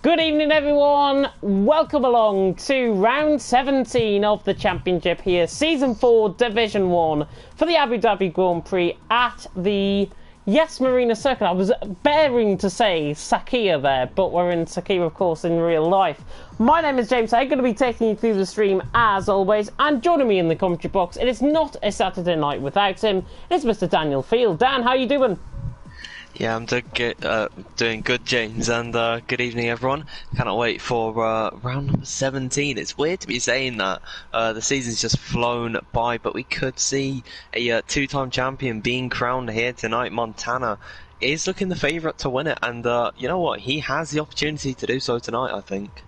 Good evening, everyone. Welcome along to round 17 of the championship here, season 4, division 1 for the Abu Dhabi Grand Prix at the Marina Circuit. I was bearing to say Sakia there, but we're in Sakia, of course, in real life. My name is James. I'm going to be taking you through the stream as always, and joining me in the commentary box, it is not a Saturday night without him. It's Mr. Daniel Field. Dan, how you doing? Yeah, I'm doing good, James, and good evening, everyone. Cannot wait for round number 17. It's weird to be saying that. The season's just flown by, but we could see a two-time champion being crowned here tonight. Montana is looking the favourite to win it, and you know what? He has the opportunity to do so tonight, I think.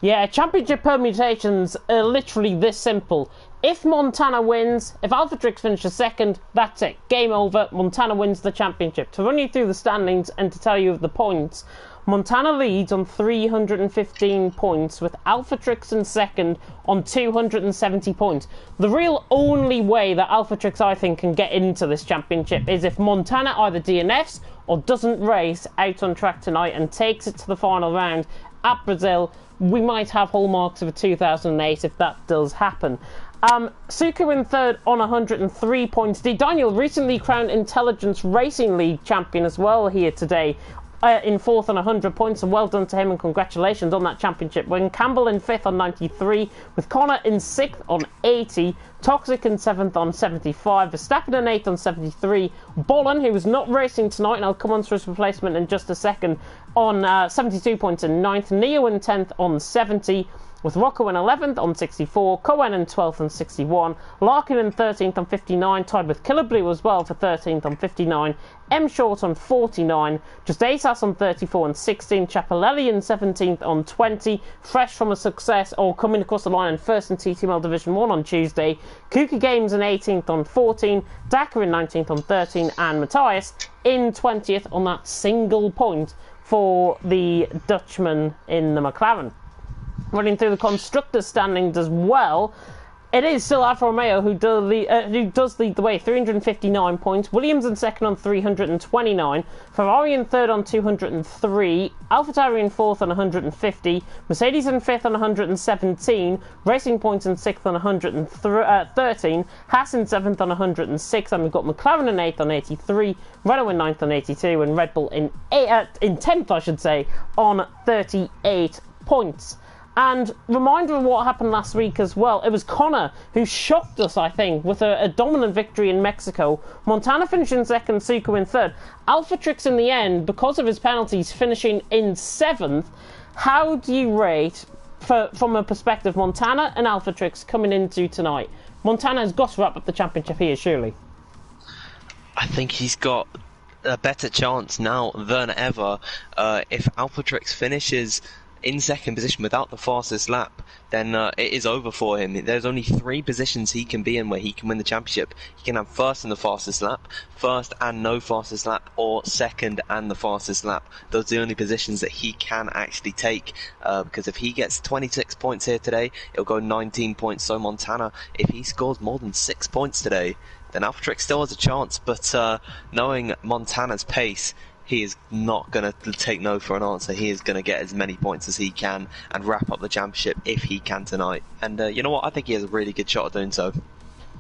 Yeah, championship permutations are literally this simple. If Montana wins, if Alphatrix finishes second, that's it. Game over. Montana wins the championship. To run you through the standings and to tell you of the points, Montana leads on 315 points, with Alphatrix in second on 270 points. The real only way that Alphatrix, I think, can get into this championship is if Montana either DNFs or doesn't race out on track tonight and takes it to the final round at Brazil. We might have hallmarks of a 2008 if that does happen. Suka in third on 103 points. Daniel recently crowned Intelligence Racing League champion as well here today. In fourth on 100 points, and well done to him and congratulations on that championship win. Campbell in fifth on 93, with Connor in sixth on 80, Toxic in seventh on 75, Verstappen in eighth on 73, Bollen, who was not racing tonight, and I'll come on to his replacement in just a second, on 72 points in ninth, Neo in 10th on 70, with Rocco in 11th on 64, Cohen in 12th on 61, Larkin in 13th on 59, tied with Killer Blue as well for 13th on 59, M Short on 49, Just Asas on 34 and 16, Chapelelli in 17th on 20, fresh from a success or coming across the line in first in TTML Division 1 on Tuesday, Kuka Games in 18th on 14, Dakar in 19th on 13, and Matthias in 20th on that single point for the Dutchman in the McLaren. Running through the constructors' standings as well, it is still Alfa Romeo who does lead the way, 359 points. Williams in second on 329. Ferrari in third on 203. AlphaTauri in fourth on 150. Mercedes in fifth on 117. Racing Points in sixth on 113. Haas in seventh on 106. And we've got McLaren in eighth on 83. Renault in ninth on 82. And Red Bull in 10th, I should say, on 38 points. And reminder of what happened last week as well. It was Connor who shocked us, I think, with a dominant victory in Mexico. Montana finishing second, Suka in third. Alphatrix in the end, because of his penalties, finishing in seventh. How do you rate, from a perspective, Montana and Alphatrix coming into tonight? Montana has got to wrap up the championship here, surely. I think he's got a better chance now than ever. If Alphatrix finishes in second position without the fastest lap, then it is over for him. There's only 3 positions he can be in where he can win the championship. He can have first in the fastest lap, first and no fastest lap, or second and the fastest lap. Those are the only positions that he can actually take, because if he gets 26 points here today, it'll go 19 points. So Montana, if he scores more than 6 points today, then Alphatrix still has a chance, but knowing Montana's pace, he is not going to take no for an answer. He is going to get as many points as he can and wrap up the championship if he can tonight. And you know what? I think he has a really good shot at doing so.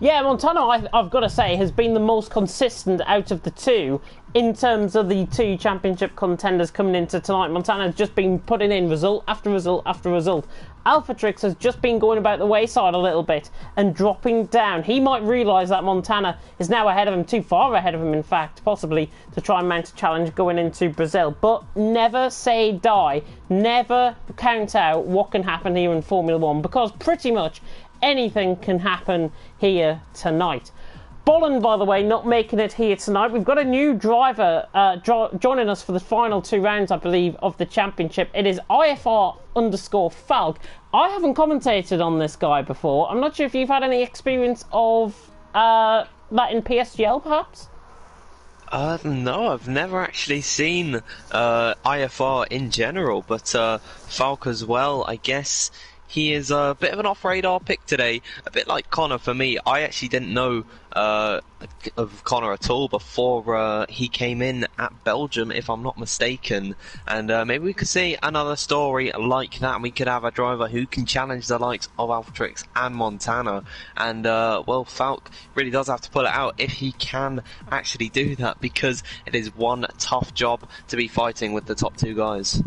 Yeah, Montana, I've got to say, has been the most consistent out of the two in terms of the two championship contenders coming into tonight. Montana has just been putting in result after result after result. Alphatrix has just been going about the wayside a little bit and dropping down. He might realise that Montana is now ahead of him, too far ahead of him, in fact, possibly, to try and mount a challenge going into Brazil. But never say die. Never count out what can happen here in Formula 1, because pretty much anything can happen here tonight. Bollen, by the way, not making it here tonight. We've got a new driver joining us for the final 2 rounds, I believe, of the championship. It is IFR_Falk. I haven't commentated on this guy before. I'm not sure if you've had any experience of that in PSGL, perhaps? No, I've never actually seen IFR in general, but Falk as well, I guess. He is a bit of an off-radar pick today, a bit like Connor for me. I actually didn't know of Connor at all before he came in at Belgium, if I'm not mistaken. And maybe we could see another story like that, and we could have a driver who can challenge the likes of Alphatrix and Montana. And, well, Falk really does have to pull it out if he can actually do that, because it is one tough job to be fighting with the top two guys.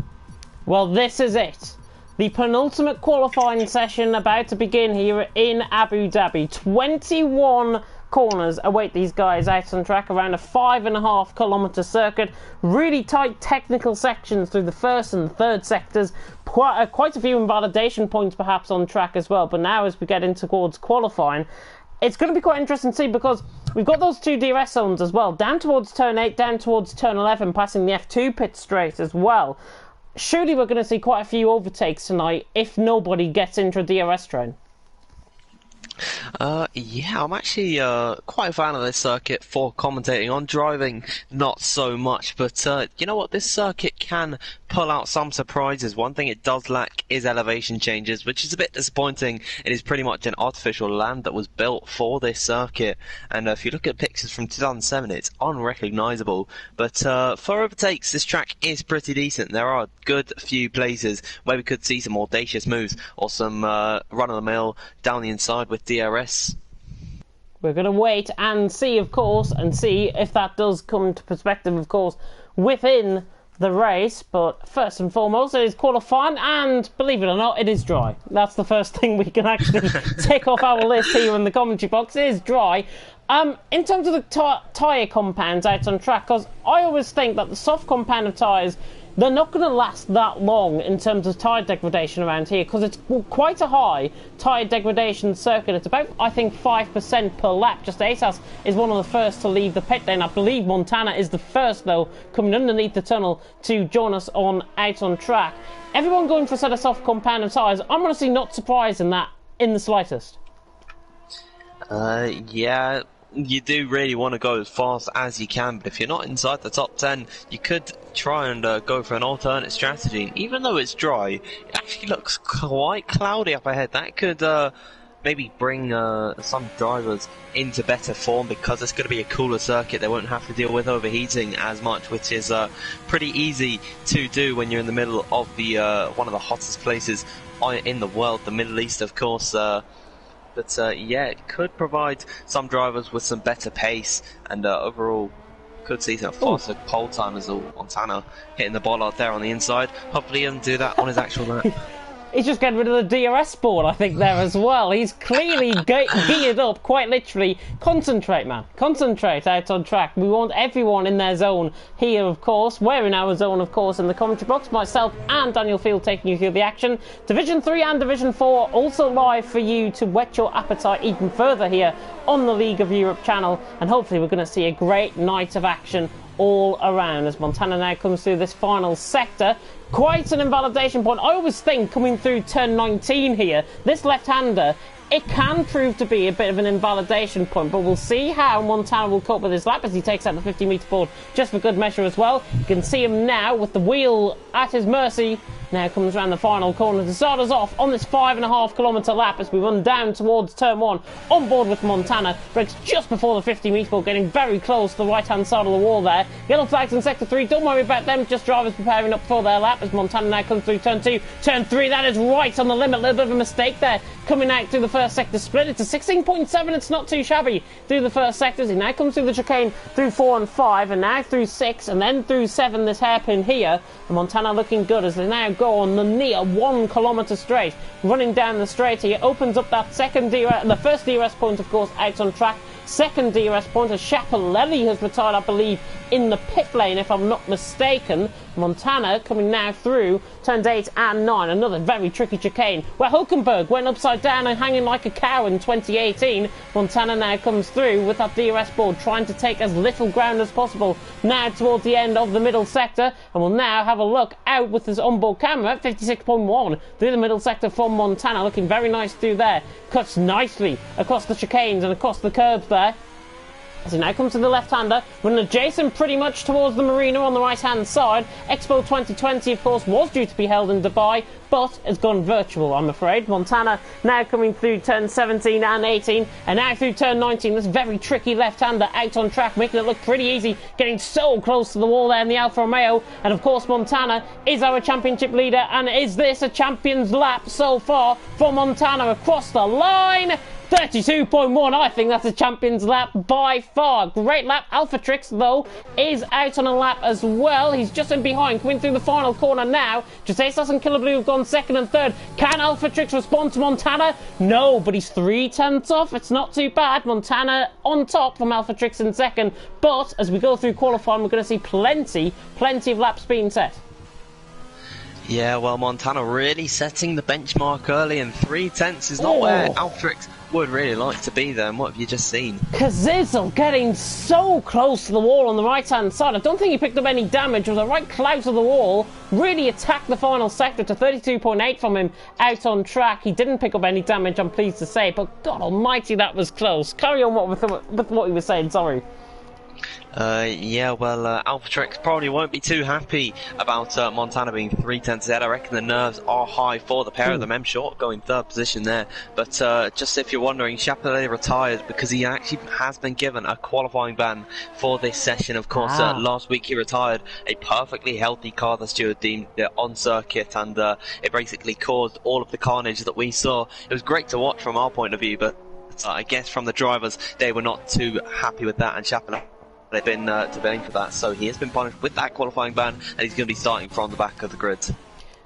Well, this is it. The penultimate qualifying session about to begin here in Abu Dhabi. 21 corners await these guys out on track around a 5.5 kilometre circuit. Really tight technical sections through the first and third sectors. Quite a few invalidation points perhaps on track as well. But now as we get into towards qualifying, it's going to be quite interesting to see, because we've got those two DRS zones as well. Down towards turn 8, down towards turn 11, passing the F2 pit straight as well. Surely we're going to see quite a few overtakes tonight if nobody gets into a DRS train. Yeah, I'm actually quite a fan of this circuit for commentating on. Driving, not so much, but you know what, this circuit can pull out some surprises. One thing it does lack is elevation changes, which is a bit disappointing. It is pretty much an artificial land that was built for this circuit, and if you look at pictures from 2007, it's unrecognisable. But for overtakes, this track is pretty decent. There are a good few places where we could see some audacious moves, or some run-of-the-mill down the inside with DRS. We're going to wait and see, of course, and see if that does come to perspective, of course, within the race. But first and foremost, it is qualifying, and believe it or not, it is dry. That's the first thing we can actually tick off our list here in the commentary box. It is dry. In terms of the tyre compounds out on track, because I always think that the soft compound of tyres, they're not going to last that long in terms of tyre degradation around here, because it's quite a high tyre degradation circuit. It's about, I think, 5% per lap. Just ASAS is one of the first to leave the pit lane. I believe Montana is the first, though, coming underneath the tunnel to join us out on track. Everyone going for a set of soft compound of tyres. I'm honestly not surprised in that in the slightest. Yeah. You do really want to go as fast as you can, but if you're not inside the top 10, you could try and go for an alternate strategy. Even though it's dry, it actually looks quite cloudy up ahead. That could maybe bring some drivers into better form, because it's going to be a cooler circuit. They won't have to deal with overheating as much, which is pretty easy to do when you're in the middle of the one of the hottest places in the world, the Middle East, of course. But yeah, it could provide some drivers with some better pace, and overall could see some faster pole timers, or Montana hitting the ball out there on the inside. Hopefully he doesn't do that on his actual lap. He's just getting rid of the DRS board, I think, there as well. He's clearly geared up, quite literally. Concentrate, man. Concentrate out on track. We want everyone in their zone here, of course. We're in our zone, of course, in the commentary box. Myself and Daniel Field taking you through the action. Division 3 and Division 4 also live for you to whet your appetite even further here on the League of Europe channel. And hopefully we're going to see a great night of action all around as Montana now comes through this final sector. Quite an invalidation point. I always think coming through turn 19 here, this left-hander, it can prove to be a bit of an invalidation point, but we'll see how Montana will cope with his lap as he takes out the 50-metre board just for good measure as well. You can see him now with the wheel at his mercy. Now comes around the final corner to start us off on this 5.5 kilometre lap as we run down towards turn 1 on board with Montana. Breaks just before the 50-metre board, getting very close to the right-hand side of the wall there. Yellow flags in sector 3, don't worry about them, just drivers preparing up for their lap as Montana now comes through turn 2. Turn 3, that is right on the limit, a little bit of a mistake there. Coming out through the first sector split, it's a 16.7, it's not too shabby through the first sectors. He now comes through the chicane through 4 and 5, and now through 6, and then through 7, this hairpin here. And Montana looking good as they now go on the near 1 kilometre straight. Running down the straight here, opens up that second DRS, the first DRS point, of course, out on track. Second DRS point as Schiaparelli has retired, I believe, in the pit lane, if I'm not mistaken. Montana coming now through turns 8 and 9. Another very tricky chicane where Hulkenberg went upside down and hanging like a cow in 2018. Montana now comes through with that DRS board, trying to take as little ground as possible now towards the end of the middle sector. And we'll now have a look out with his onboard camera at 56.1 through the middle sector from Montana, looking very nice through there. Cuts nicely across the chicanes and across the curbs there. As he now comes to the left-hander, running adjacent pretty much towards the marina on the right-hand side. Expo 2020, of course, was due to be held in Dubai, but it's gone virtual, I'm afraid. Montana now coming through turn 17 and 18, and now through turn 19. This very tricky left-hander out on track, making it look pretty easy, getting so close to the wall there in the Alfa Romeo. And of course, Montana is our championship leader, and is this a champion's lap so far for Montana across the line? 32.1, I think that's a champion's lap by far. Great lap. Alphatrix, though, is out on a lap as well. He's just in behind, coming through the final corner now. Jesus and Killer Blue have gone second and third. Can Alphatrix respond to Montana? No, but he's 3/10 off. It's not too bad. Montana on top from Alphatrix in second. But as we go through qualifying, we're going to see plenty of laps being set. Yeah, well, Montana really setting the benchmark early, and 3/10 is not where Alphatrix would really like to be there. And what have you just seen? Kazizel getting so close to the wall on the right-hand side. I don't think he picked up any damage. It was a right clout of the wall. Really attacked the final sector to 32.8 from him out on track. He didn't pick up any damage, I'm pleased to say. But God almighty, that was close. Carry on with what he was saying, sorry. Yeah, well, Alphatrix probably won't be too happy about Montana being 3/10 ahead. I reckon the nerves are high for the pair of them. M Short going third position there. But just if you're wondering, Chapelet retired because he actually has been given a qualifying ban for this session. Of course, last week he retired a perfectly healthy car the steward deemed on circuit, and it basically caused all of the carnage that we saw. It was great to watch from our point of view, but I guess from the drivers, they were not too happy with that, and Chapelet they've been to blame for that, so he has been punished with that qualifying ban, and he's going to be starting from the back of the grid.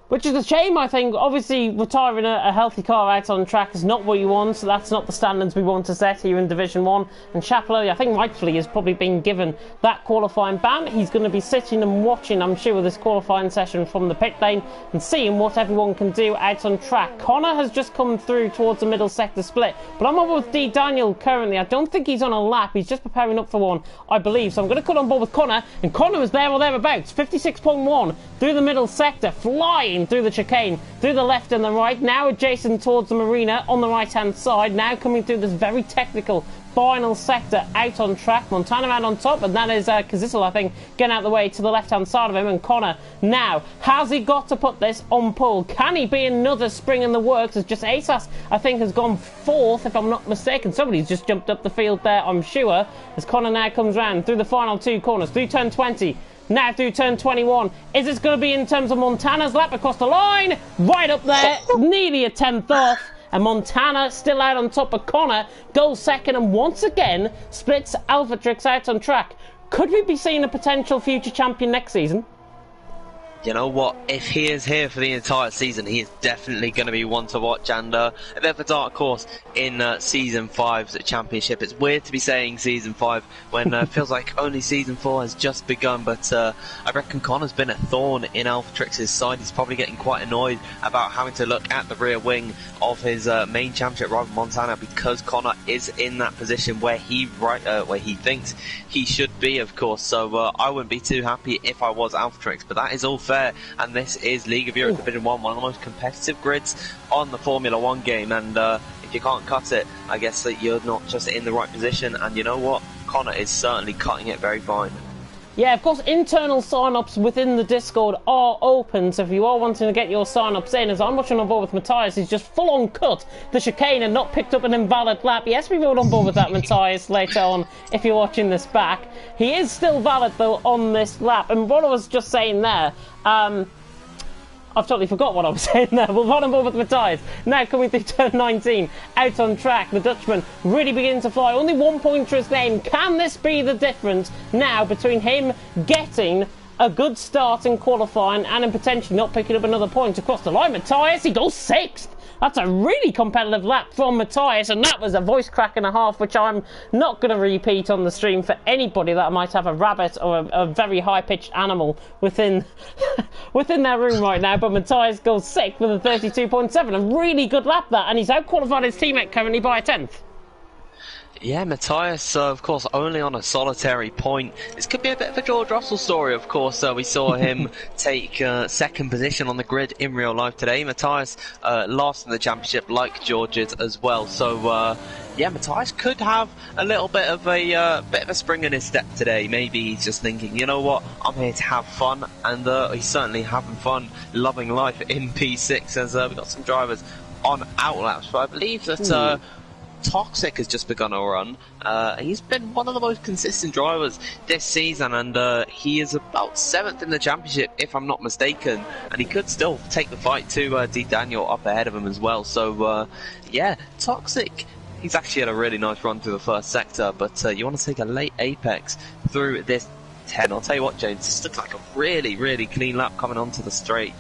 Which is a shame, I think. Obviously, retiring a healthy car out on track is not what you want, so that's not the standards we want to set here in Division 1. And Chapelet, I think rightfully, has probably been given that qualifying ban. He's going to be sitting and watching, I'm sure, this qualifying session from the pit lane and seeing what everyone can do out on track. Connor has just come through towards the middle sector split, but I'm on board with D. Daniel currently. I don't think he's on a lap. He's just preparing up for one, I believe. So I'm going to cut on board with Connor, and Connor is there or thereabouts. 56.1 through the middle sector, flying through the chicane, through the left and the right, now adjacent towards the marina on the right hand side, now coming through this very technical final sector out on track. Montana out on top, and that is Kazizel, I think, getting out of the way to the left hand side of him. And Connor now, has he got to put this on pole? Can he be another spring in the works? As just ASAS, I think, has gone fourth, if I'm not mistaken. Somebody's just jumped up the field there, I'm sure, as Connor now comes round through the final two corners, through turn 20, now through turn 21. Is this going to be in terms of Montana's lap across the line? Right up there, nearly a 10th off. And Montana still out on top of Connor, goes second, and once again splits Alphatrix out on track. Could we be seeing a potential future champion next season? You know what, if he is here for the entire season, he is definitely going to be one to watch, and a bit of a dark horse in Season 5's championship. It's weird to be saying Season 5 when it feels like only Season 4 has just begun, but I reckon Connor's been a thorn in Alphatrix's side. He's probably getting quite annoyed about having to look at the rear wing of his main championship rival Montana, because Connor is in that position where he thinks he should be, of course. So I wouldn't be too happy if I was Alphatrix, but that is all fair. And this is League of Europe Division 1, one of the most competitive grids on the Formula 1 game, and if you can't cut it, I guess that you're not just in the right position. And you know what, Connor is certainly cutting it very fine. Yeah, of course, internal sign-ups within the Discord are open, so if you are wanting to get your sign-ups in, as I'm watching on board with Matthias, he's just full-on cut the chicane and not picked up an invalid lap. Yes, we will on board with that, Matthias, later on, if you're watching this back. He is still valid, though, on this lap, and what I was just saying there, I've totally forgot what I was saying there. We'll run on board with Matthias. Now coming through turn 19, out on track. The Dutchman really beginning to fly. Only 1 point to his name. Can this be the difference now between him getting a good start in qualifying and in potentially not picking up another point across the line? Matthias, he goes 6th. That's a really competitive lap from Matthias, and that was a voice crack and a half, which I'm not going to repeat on the stream for anybody that might have a rabbit or a very high-pitched animal within within their room right now. But Matthias goes 6th with a 32.7. A really good lap, that, and he's out-qualified his teammate currently by a 10th. Yeah, Matthias, of course, only on a solitary point. This could be a bit of a George Russell story, of course. We saw him take second position on the grid in real life today. Matthias last in the championship, like George is as well. So, yeah, Matthias could have a little bit of a spring in his step today. Maybe he's just thinking, you know what, I'm here to have fun, and he's certainly having fun, loving life in P6 as we've got some drivers on outlaps. But I believe that Toxic has just begun a run. He's been one of the most consistent drivers this season, and he is about 7th in the championship, if I'm not mistaken, and he could still take the fight to D. Daniel up ahead of him as well. So, yeah, Toxic, he's actually had a really nice run through the first sector, but you want to take a late apex through this 10. I'll tell you what, James, this looks like a really, really clean lap coming onto the straight.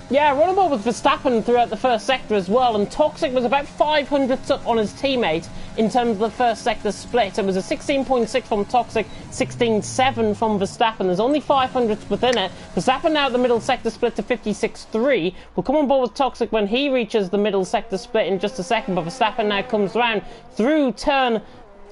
Yeah, running ball with Verstappen throughout the first sector as well, and Toxic was about 500ths up on his teammate in terms of the first sector split. It was a 16.6 from Toxic, 16.7 from Verstappen. There's only 500ths within it. Verstappen now at the middle sector split to 56.3. We'll come on board with Toxic when he reaches the middle sector split in just a second, but Verstappen now comes round through turn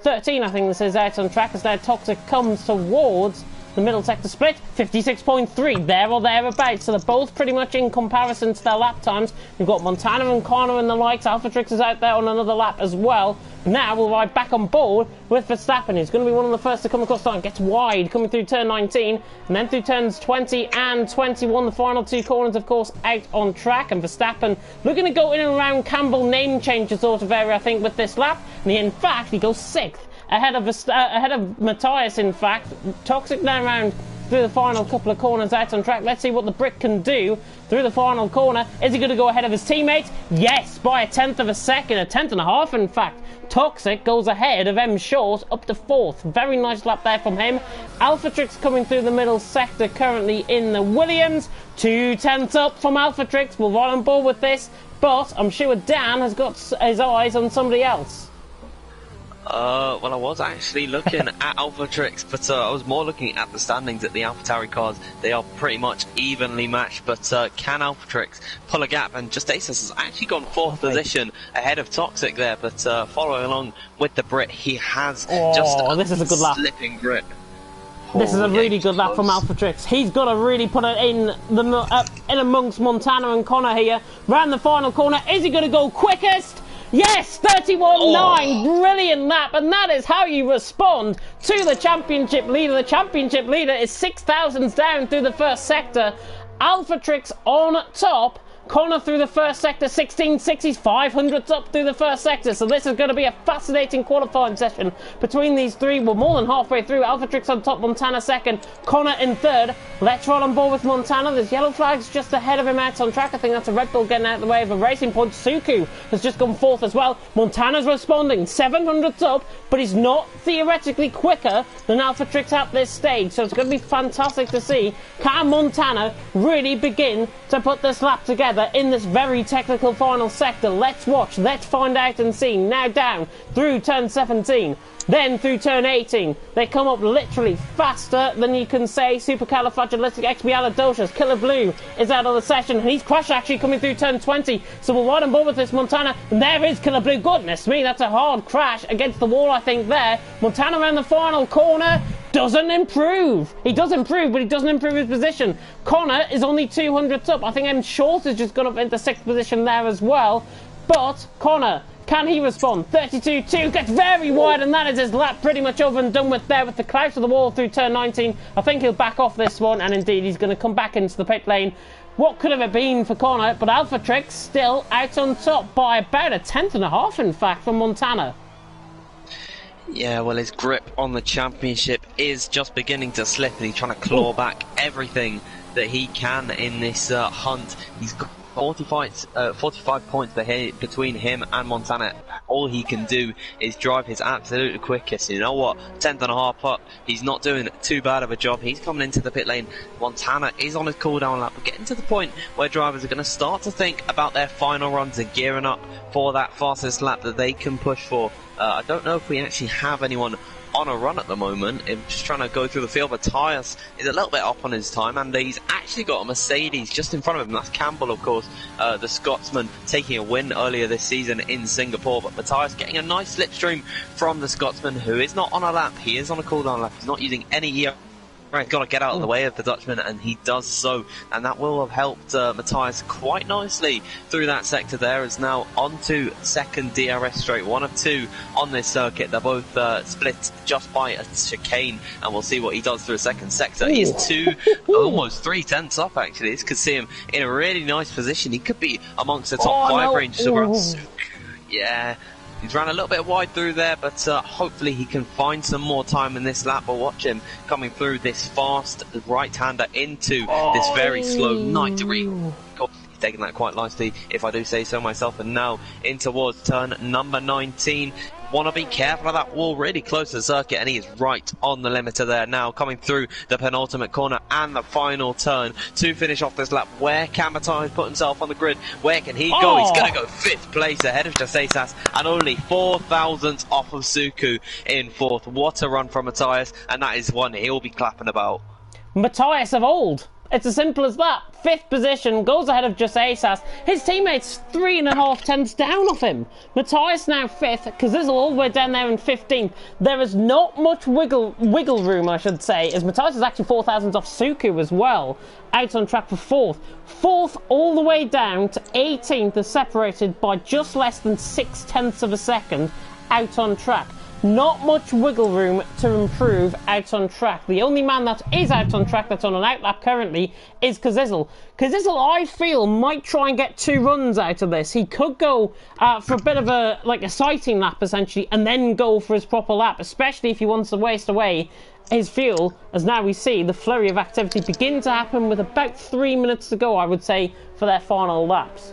13, I think this is out on track, as now Toxic comes towards the middle sector split, 56.3, there or thereabouts. So they're both pretty much in comparison to their lap times. We've got Montana and Connor and the likes. Alphatrix is out there on another lap as well. Now we'll ride back on board with Verstappen. He's going to be one of the first to come across the line. Gets wide, coming through turn 19, and then through turns 20 and 21. The final two corners, of course, out on track. And Verstappen looking to go in and around Campbell name change sort of area, I think, with this lap. And in fact, he goes 6th. Ahead of Matthias, in fact. Toxic now around through the final couple of corners out on track. Let's see what the Brit can do through the final corner. Is he going to go ahead of his teammates? Yes, by a 10th of a second, a 10th and a half, in fact. Toxic goes ahead of M. Short up to 4th. Very nice lap there from him. Alphatrix coming through the middle sector currently in the Williams. 2/10 up from Alphatrix. We'll ride on board with this, but I'm sure Dan has got his eyes on somebody else. Well, I was actually looking at Alphatrix, but I was more looking at the standings at the AlphaTauri cars. They are pretty much evenly matched, but can Alphatrix pull a gap? And Just Aces has actually gone 4th position ahead of Toxic there, but following along with the Brit, he has this is a good lap. Slipping grip. This is a really good lap from Alphatrix. He's got to really put it in amongst Montana and Connor here. Round the final corner, is he going to go quickest? Yes, 31.9, brilliant lap, and that is how you respond to the championship leader. The championship leader is 6 thousandths down through the first sector. Alphatrix on top. Connor through the first sector, 16.6, 500ths up through the first sector. So this is going to be a fascinating qualifying session between these three. We're more than halfway through. Alphatrix on top, Montana second, Connor in third. Let's roll on board with Montana. There's yellow flags just ahead of him out on track. I think that's a Red Bull getting out of the way of a racing point. Suku has just gone 4th as well. Montana's responding, 700ths up, but he's not theoretically quicker than Alphatrix at this stage. So it's going to be fantastic to see, can Montana really begin to put this lap together in this very technical final sector. Let's watch, let's find out and see. Now down through turn 17, then through turn 18. They come up literally faster than you can say. Supercalifragilisticexpialidocious. Killer Blue is out of the session, and he's crashed actually coming through turn 20. So we'll ride on board with this Montana, and there is Killer Blue. Goodness me, that's a hard crash against the wall, I think, there. Montana around the final corner. Doesn't improve. He does improve, but he doesn't improve his position. Connor is only 200ths up. I think M. Short has just gone up into 6th position there as well. But Connor, can he respond? 32.2, gets very wide, and that is his lap pretty much over and done with there with the clouds of the wall through turn 19. I think he'll back off this one, and indeed he's going to come back into the pit lane. What could have it been for Connor? But Alphatrix still out on top by about a 10th and a half, in fact, from Montana. Yeah, well, his grip on the championship is just beginning to slip, and he's trying to claw back everything that he can in this hunt. He's got 45 points between him and Montana. All he can do is drive his absolute quickest. You know what? 10th and a half up. He's not doing too bad of a job. He's coming into the pit lane. Montana is on his cooldown lap. We're getting to the point where drivers are going to start to think about their final runs and gearing up for that fastest lap that they can push for. I don't know if we actually have anyone on a run at the moment, just trying to go through the field. Matthias is a little bit up on his time, and he's actually got a Mercedes just in front of him. That's Campbell, of course, the Scotsman, taking a win earlier this season in Singapore. But Matthias getting a nice slipstream from the Scotsman, who is not on a lap. He is on a cooldown lap. He's not using any EO. Right, got to get out of the way of the Dutchman, and he does so, and that will have helped Matthias quite nicely through that sector there. Is now onto second DRS straight, 1 of 2 on this circuit. They're both split just by a chicane, and we'll see what he does through a second sector. He is almost 3 tenths up, actually. This could see him in a really nice position. He could be amongst the top 5 ranges around Suku. Yeah. He's ran a little bit wide through there, but hopefully he can find some more time in this lap. But watch him coming through this fast right-hander into this very slow 90-degree. He's taking that quite nicely, if I do say so myself. And now in towards turn number 19. Want to be careful of that wall, really close to the circuit, and he is right on the limiter there. Now coming through the penultimate corner and the final turn to finish off this lap. Where can Matthias put himself on the grid? Where can he go? He's going to go 5th place ahead of Jasesas, and only 4 thousandths off of Suku in 4th. What a run from Matthias, and that is one he'll be clapping about. Matthias of old. It's as simple as that. 5th position, goes ahead of Jasesas. His teammates 3.5 tenths down off him. Matthias now 5th, Kazizel all the way down there in 15th. There is not much wiggle room, I should say, as Matthias is actually 4 thousandths off Suku as well. Out on track for 4th. 4th all the way down to 18th is separated by just less than 6 tenths of a second out on track. Not much wiggle room to improve out on track. The only man that is out on track that's on an outlap currently is Kazizel. Kazizel, I feel, might try and get 2 runs out of this. He could go for a bit of a sighting lap, essentially, and then go for his proper lap, especially if he wants to waste away his fuel, as now we see the flurry of activity begin to happen with about 3 minutes to go, I would say, for their final laps.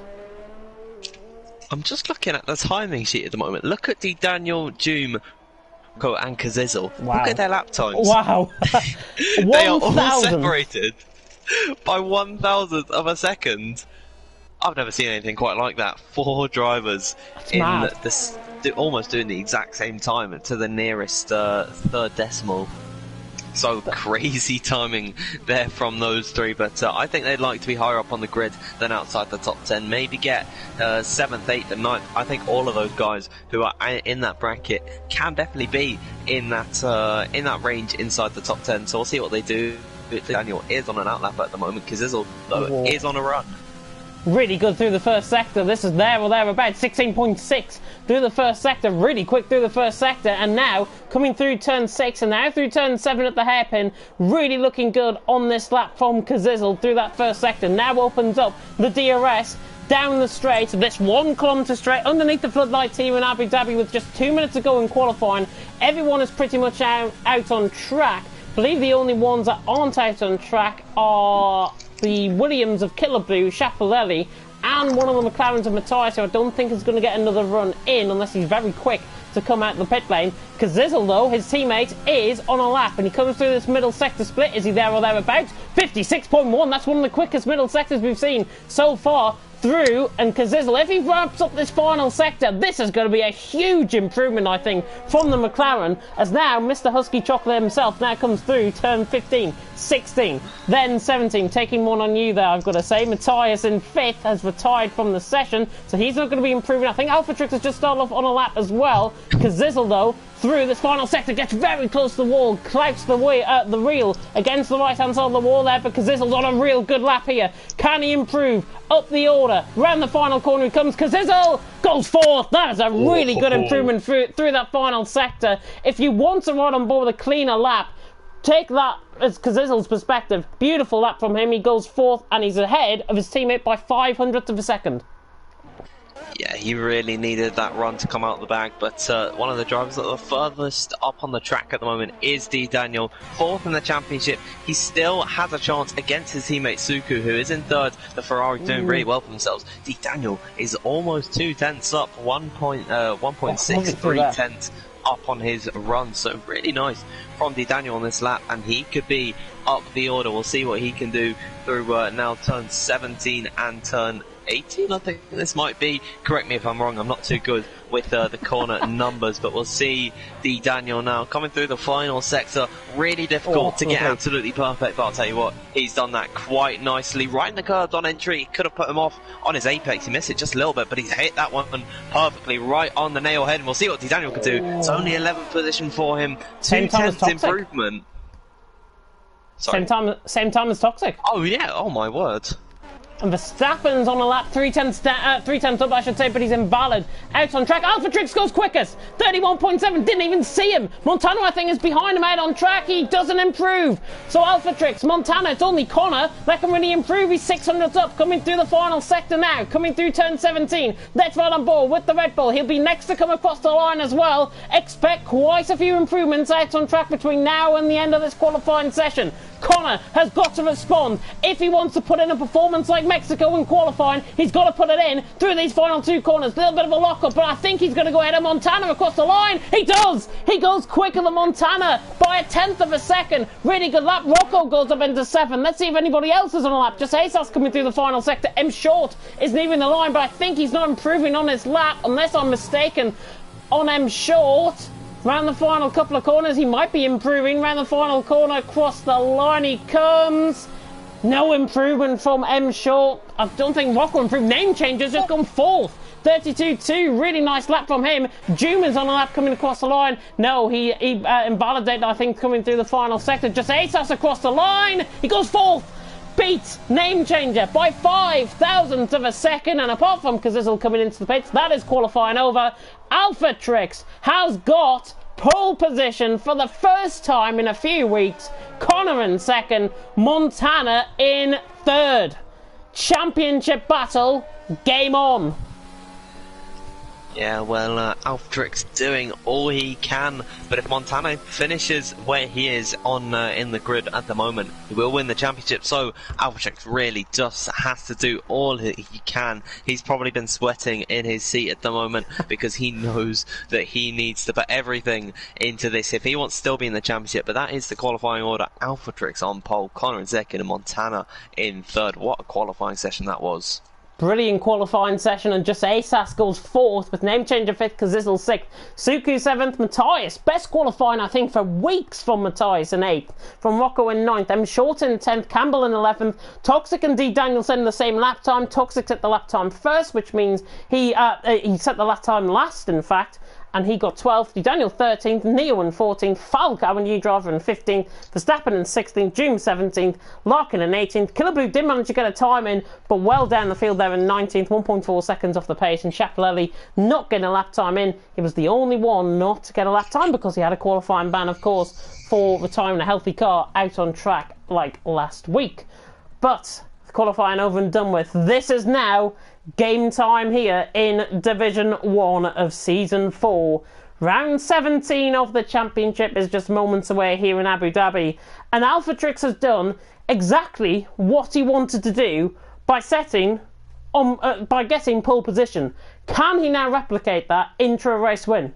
I'm just looking at the timing sheet at the moment. Look at the Daniel, Joom, and Kazizel. Wow. Look at their lap times. Wow. They are all separated by 1,000th of a second. I've never seen anything quite like that. 4 drivers almost doing the exact same time to the nearest 3rd decimal. So crazy timing there from those 3, but I think they'd like to be higher up on the grid than outside the top 10. Maybe get 7th, 8th and 9th. I think all of those guys who are in that bracket can definitely be in that range inside the top 10. So we'll see what they do. Daniel is on an outlap at the moment. Kazizel, though, is on a run. Really good through the first sector. This is there or thereabouts. 16.6 through the first sector. Really quick through the first sector. And now coming through turn 6 and now through turn 7 at the hairpin. Really looking good on this lap from Kazizel through that first sector. Now opens up the DRS down the straight. This 1 kilometre straight underneath the floodlights here in Abu Dhabi with just 2 minutes to go in qualifying. Everyone is pretty much out on track. I believe the only ones that aren't out on track are the Williams of Killaboo, Schiaparelli, and one of the McLarens of Matthias, who I don't think is going to get another run in unless he's very quick to come out the pit lane. Kazizel, though, his teammate, is on a lap, and he comes through this middle sector split. Is he there or thereabouts? 56.1, that's one of the quickest middle sectors we've seen so far through. And Kazizel, if he ramps up this final sector, this is going to be a huge improvement, I think, from the McLaren, as now Mr. Husky Chocolate himself now comes through turn 15, 16, then 17, taking one on you there, I've got to say. Matthias in 5th has retired from the session, so he's not going to be improving. I think Alphatrix has just started off on a lap as well. Kazizel, though, through this final sector, gets very close to the wall, clouts the reel against the right-hand side of the wall there, but Kazizel's on a real good lap here. Can he improve? Up the order, round the final corner he comes. Kazizel goes 4th. That is a really good improvement through that final sector. If you want to ride on board with a cleaner lap, take that as Kazizel's perspective. Beautiful lap from him. He goes 4th, and he's ahead of his teammate by 500th of a second. Yeah, he really needed that run to come out the bag, but one of the drivers that are the furthest up on the track at the moment is D. Daniel, 4th in the championship. He still has a chance against his teammate Suku, who is in 3rd. The Ferrari doing really well for themselves. D. Daniel is almost 2 tenths up, 1.63 tenths up on his run, so really nice from D. Daniel on this lap, and he could be up the order. We'll see what he can do through now turn 17 and turn 18, I think this might be. Correct me if I'm wrong, I'm not too good with the corner numbers, but we'll see Daniel now coming through the final sector. Really difficult to get absolutely perfect, but I'll tell you what, he's done that quite nicely. Right in the curved on entry, he could have put him off on his apex. He missed it just a little bit, but he's hit that one perfectly right on the nail head, and we'll see what Daniel can do. It's only 11th position for him. 2/10 improvement. Sorry. Same time as Toxic. Oh yeah, oh my word. And Verstappen's on a lap, 3/10 up, I should say, but he's invalid. Out on track, AlphaTrix goes quickest, 31.7, didn't even see him. Montana, I think, is behind him out on track. He doesn't improve. So AlphaTrix, Montana, it's only Connor that can really improve. He's 600 up, coming through the final sector now, coming through turn 17. Let's ride on board with the Red Bull. He'll be next to come across the line as well. Expect quite a few improvements out on track between now and the end of this qualifying session. Connor has got to respond. If he wants to put in a performance like Mexico in qualifying, he's got to put it in through these final two corners. A little bit of a lock-up, but I think he's going to go ahead of Montana across the line. He does! He goes quicker than Montana by 1/10 of a second. Really good lap. Rocco goes up into 7. Let's see if anybody else is on a lap. Just ASAS coming through the final sector. M Short is leaving the line, but I think he's not improving on his lap, unless I'm mistaken, on M Short. Round the final couple of corners, he might be improving. Round the final corner, across the line he comes. No improvement from M Short. I don't think Rocco improved. Name changes, just gone 4th. 32.2, really nice lap from him. Juman's on a lap coming across the line. No, he invalidated, I think, coming through the final sector. Just ASAS across the line. He goes 4th. Beats Name Changer by 0.005 of a second, and apart from Kazizzle coming into the pits, that is qualifying over. AlphaTrix has got pole position for the first time in a few weeks. Connor in second, Montana in third. Championship battle, game on. Yeah, well, AlphaTrix doing all he can, but if Montana finishes where he is on in the grid at the moment, he will win the championship. So AlphaTrix really just has to do all he can. He's probably been sweating in his seat at the moment because he knows that he needs to put everything into this if he wants to still be in the championship. But that is the qualifying order. AlphaTrix on pole, Connor in second, and Montana in third. What a qualifying session that was. Brilliant qualifying session, and just ASAS goes 4th with Name Changer 5th, Kazizzle 6th, Suku 7th, Matthias, best qualifying I think for weeks from Matthias in 8th, from Rocco in 9th, M Short in 10th, Campbell in 11th, Toxic and D Danielson the same lap time. Toxic set the lap time first, which means he set the lap time last, in fact, and he got 12th, Daniel 13th, Neo in 14th, Falk, our new driver, in 15th, Verstappen in 16th, Doom 17th, Larkin in 18th, Killer Blue did manage to get a time in, but well down the field there in 19th, 1.4 seconds off the pace, and Schiaparelli not getting a lap time in. He was the only one not to get a lap time because he had a qualifying ban, of course, for retiring a healthy car out on track like last week. But qualifying over and done with. This is now game time here in Division 1 of Season 4. Round 17 of the championship is just moments away here in Abu Dhabi, and AlphaTrix has done exactly what he wanted to do by getting pole position. Can he now replicate that into a race win?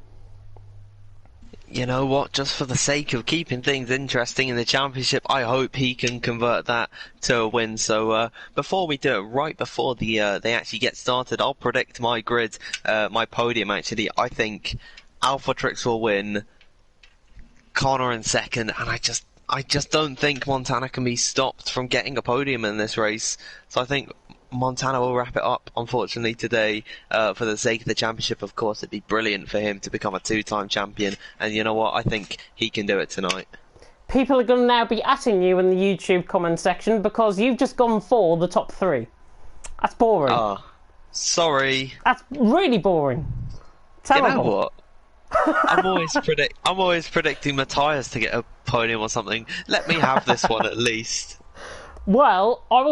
You know what, just for the sake of keeping things interesting in the championship, I hope he can convert that to a win. So before we do it, right before they actually get started, I'll predict my grid, my podium actually. I think AlphaTrix will win, Connor in second, and I just don't think Montana can be stopped from getting a podium in this race. So I think Montana will wrap it up, unfortunately, today. For the sake of the championship, of course, it'd be brilliant for him to become a 2-time champion. And you know what? I think he can do it tonight. People are going to now be atting you in the YouTube comment section because you've just gone for the top 3. That's boring. Oh, sorry. That's really boring. Terrible. You know what? I'm always predicting Matthias to get a podium or something. Let me have this one at least. Well, I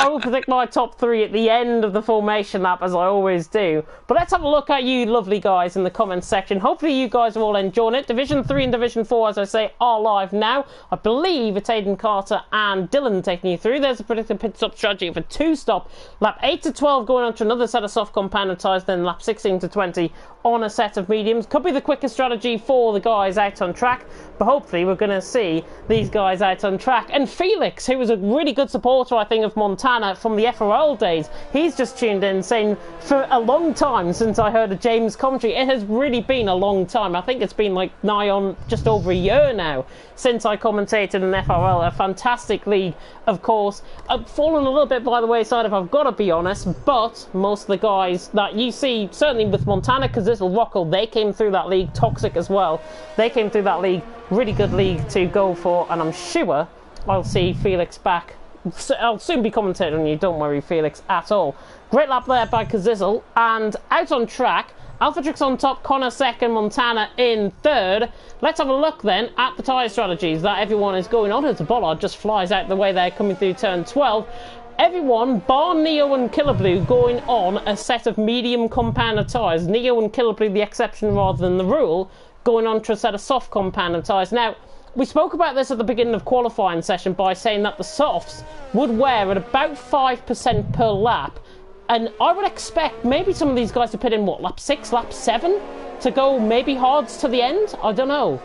will predict my top 3 at the end of the formation lap, as I always do. But let's have a look at you lovely guys in the comments section. Hopefully you guys are all enjoying it. Division 3 and Division 4, as I say, are live now. I believe it's Aidan Carter and Dylan taking you through. There's a predicted pit stop strategy for 2-stop. Lap 8 to 12 going on to another set of soft compounded tyres, then lap 16 to 20 on a set of mediums. Could be the quickest strategy for the guys out on track, but hopefully we're going to see these guys out on track. And Felix, who was a really good supporter, I think, of Montana from the FRL days, he's just tuned in saying, for a long time since I heard of James' commentary, it has really been a long time. I think it's been like nigh on just over a year now since I commentated in FRL, a fantastic league, of course. I've fallen a little bit by the wayside, if I've got to be honest, but most of the guys that you see, certainly with Montana, Kazizel, Rocco, they came through that league. Toxic as well, they came through that league. Really good league to go for, and I'm sure I'll see Felix back. I'll soon be commentating on you, don't worry, Felix, at all. Great lap there by Kazizel, and out on track, Alphatrix on top, Connor second, Montana in third. Let's have a look then at the tyre strategies that everyone is going on. As the bollard just flies out the way there, coming through turn 12. Everyone, bar Neo and Killer Blue, going on a set of medium compounder tyres. Neo and Killer Blue the exception rather than the rule, going on to a set of soft compounder tyres. Now, we spoke about this at the beginning of qualifying session by saying that the softs would wear at about 5% per lap. And I would expect maybe some of these guys to put in, what, lap 6, lap 7? To go maybe hards to the end? I don't know.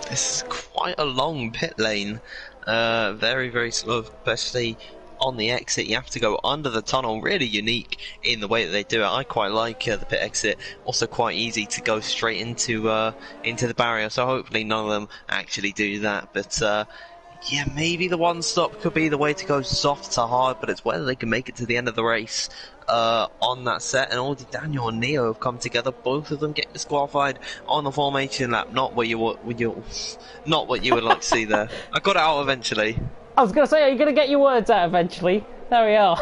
This is quite a long pit lane. Very, very slow, especially on the exit. You have to go under the tunnel. Really unique in the way that they do it. I quite like the pit exit. Also quite easy to go straight into the barrier. So hopefully none of them actually do that. But yeah, maybe the one stop could be the way to go, soft to hard, but it's whether they can make it to the end of the race on that set. And already Daniel and Neo have come together. Both of them get disqualified on the formation lap. Not what you would like to see there. I got it out eventually. I was going to say, are you going to get your words out eventually? There we are.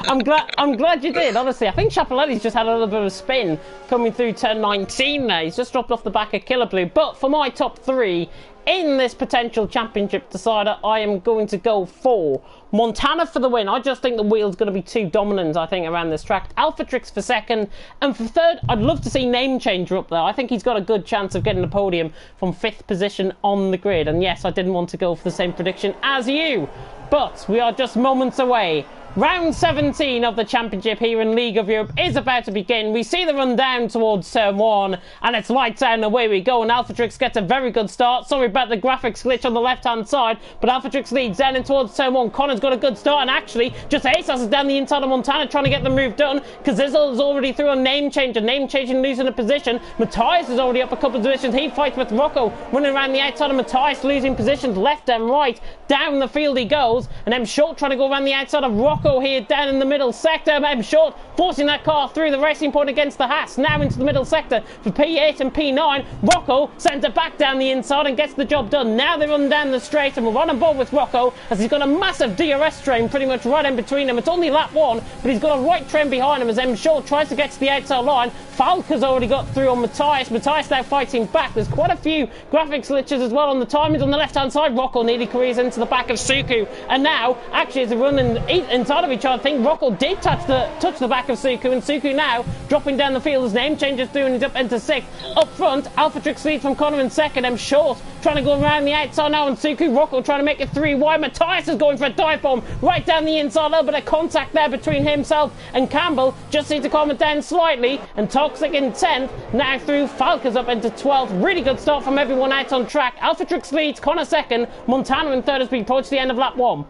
I'm glad you did, honestly. I think Chapoletti's just had a little bit of a spin coming through turn 19 there. He's just dropped off the back of Killer Blue. But for my top 3 in this potential championship decider, I am going to go for Montana for the win. I just think the wheel's going to be too dominant, I think, around this track. Alphatrix for second. And for third, I'd love to see Name Changer up there. I think he's got a good chance of getting the podium from 5th position on the grid. And yes, I didn't want to go for the same prediction as you. But we are just moments away. Round 17 of the championship here in League of Europe is about to begin. We see the run down towards turn 1, and it's lights out and away we go. And Alphatrix gets a very good start. Sorry about the graphics glitch on the left-hand side, but Alphatrix leads down in towards turn 1. Connor's got a good start, and actually, just ASOS is down the inside of Montana trying to get the move done. Kazizel is already through a Name Changer. Name Changing losing a position. Matthias is already up a couple of positions. He fights with Rocco, running around the outside of Matthias, losing positions left and right. Down the field he goes, and M Short trying to go around the outside of Rocco here down in the middle sector. M Short forcing that car through the racing point against the Haas. Now into the middle sector for P8 and P9. Rocco sends it back down the inside and gets the job done. Now they run down the straight, and we're on board with Rocco as he's got a massive DRS train pretty much right in between them. It's only lap 1, but he's got a right train behind him as M Short tries to get to the outside line. Falca's already got through on Matthias. Matthias now fighting back. There's quite a few graphics glitches as well on the timings on the left hand side. Rocco nearly careers into the back of Suku, and now actually as they're running inside of each other, I think Rocco did touch the back of Suku, and Suku now dropping down the field as Name Changes through, and he's up into 6th. Up front, Alphatrix leads from Connor in 2nd. M Short trying to go around the outside now, and Suku. Rocco trying to make it 3 wide. Matthias is going for a dive bomb right down the inside. A little bit of contact there between himself and Campbell. Just need to calm it down slightly, and Toxic in 10th. Now through, Falca's up into 12th. Really good start from everyone out on track. Alphatrix leads, Connor 2nd. Montana in 3rd as we approach the end of lap 1.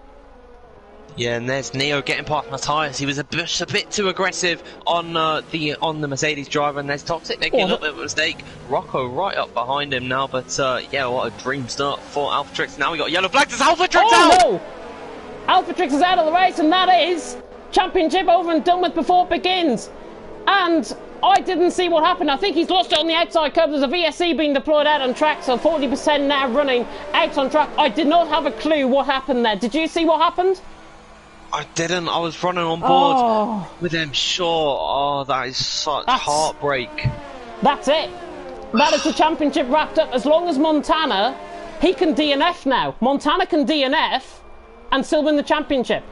Yeah, and there's Neo getting past Matthias. He was a bit too aggressive on the Mercedes driver, and there's Toxic making a little bit of a mistake. Rocco right up behind him now, but yeah, what a dream start for Alphatrix. Now we got yellow flags. It's Alphatrix out! No! Alphatrix is out of the race, and that is championship over and done with before it begins. And I didn't see what happened. I think he's lost it on the outside curb. There's a VSC being deployed out on track, so 40% now running out on track. I did not have a clue what happened there. Did you see what happened? I didn't. I was running on board with them short. Oh, that is such heartbreak. That's it. That is the championship wrapped up. As long as Montana, he can DNF now. Montana can DNF and still win the championship.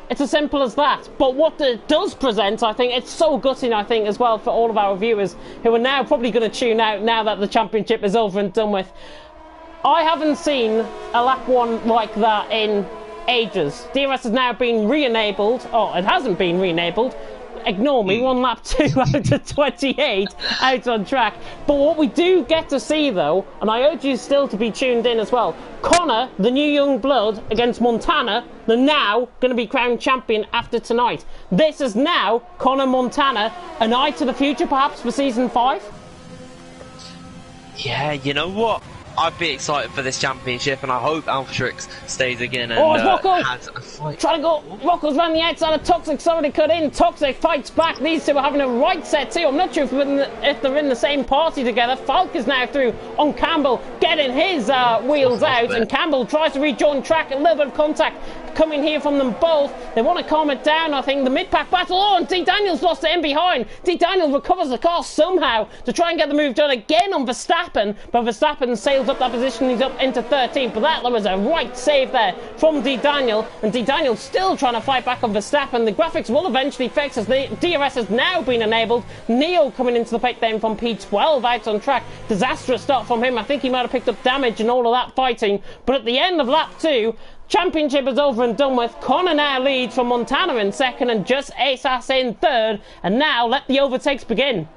It's as simple as that. But what it does present, I think, it's so gutting, I think, as well for all of our viewers who are now probably going to tune out now that the championship is over and done with. I haven't seen a lap 1 like that in ages. DRS has now been re-enabled. Oh, it hasn't been re-enabled. ignore me, we're on lap 2 out of 28 out on track. But what we do get to see though, and I urge you still to be tuned in as well, Connor, the new young blood, against Montana, the now going to be crowned champion after tonight. This is now Connor Montana, an eye to the future perhaps for season 5? Yeah, you know what? I'd be excited for this championship, and I hope Alphatrix stays again and it's Rocco has a fight. trying to go. Rocco's round the outside of Toxic, sorry to cut in. Toxic fights back. These two are having a right set too. I'm not sure if they're in the same party together. Falk is now through on Campbell, getting his wheels out, and Campbell tries to rejoin track. A little bit of contact coming here from them both. They want to calm it down, I think. The mid-pack battle. Oh, and D. Daniels lost it in behind. D. Daniels recovers the car somehow to try and get the move done again on Verstappen, but Verstappen sails up that position. He's up into 13th, but that was a right save there from D. Daniel, and D. Daniel still trying to fight back on Verstappen. The graphics will eventually fix as the DRS has now been enabled. Neo coming into the pit lane from P12 out on track. Disastrous start from him. I think he might have picked up damage and all of that fighting, but at the end of lap 2, championship is over and done with. Connor now leads from Montana in second and just Ace in third, and now let the overtakes begin.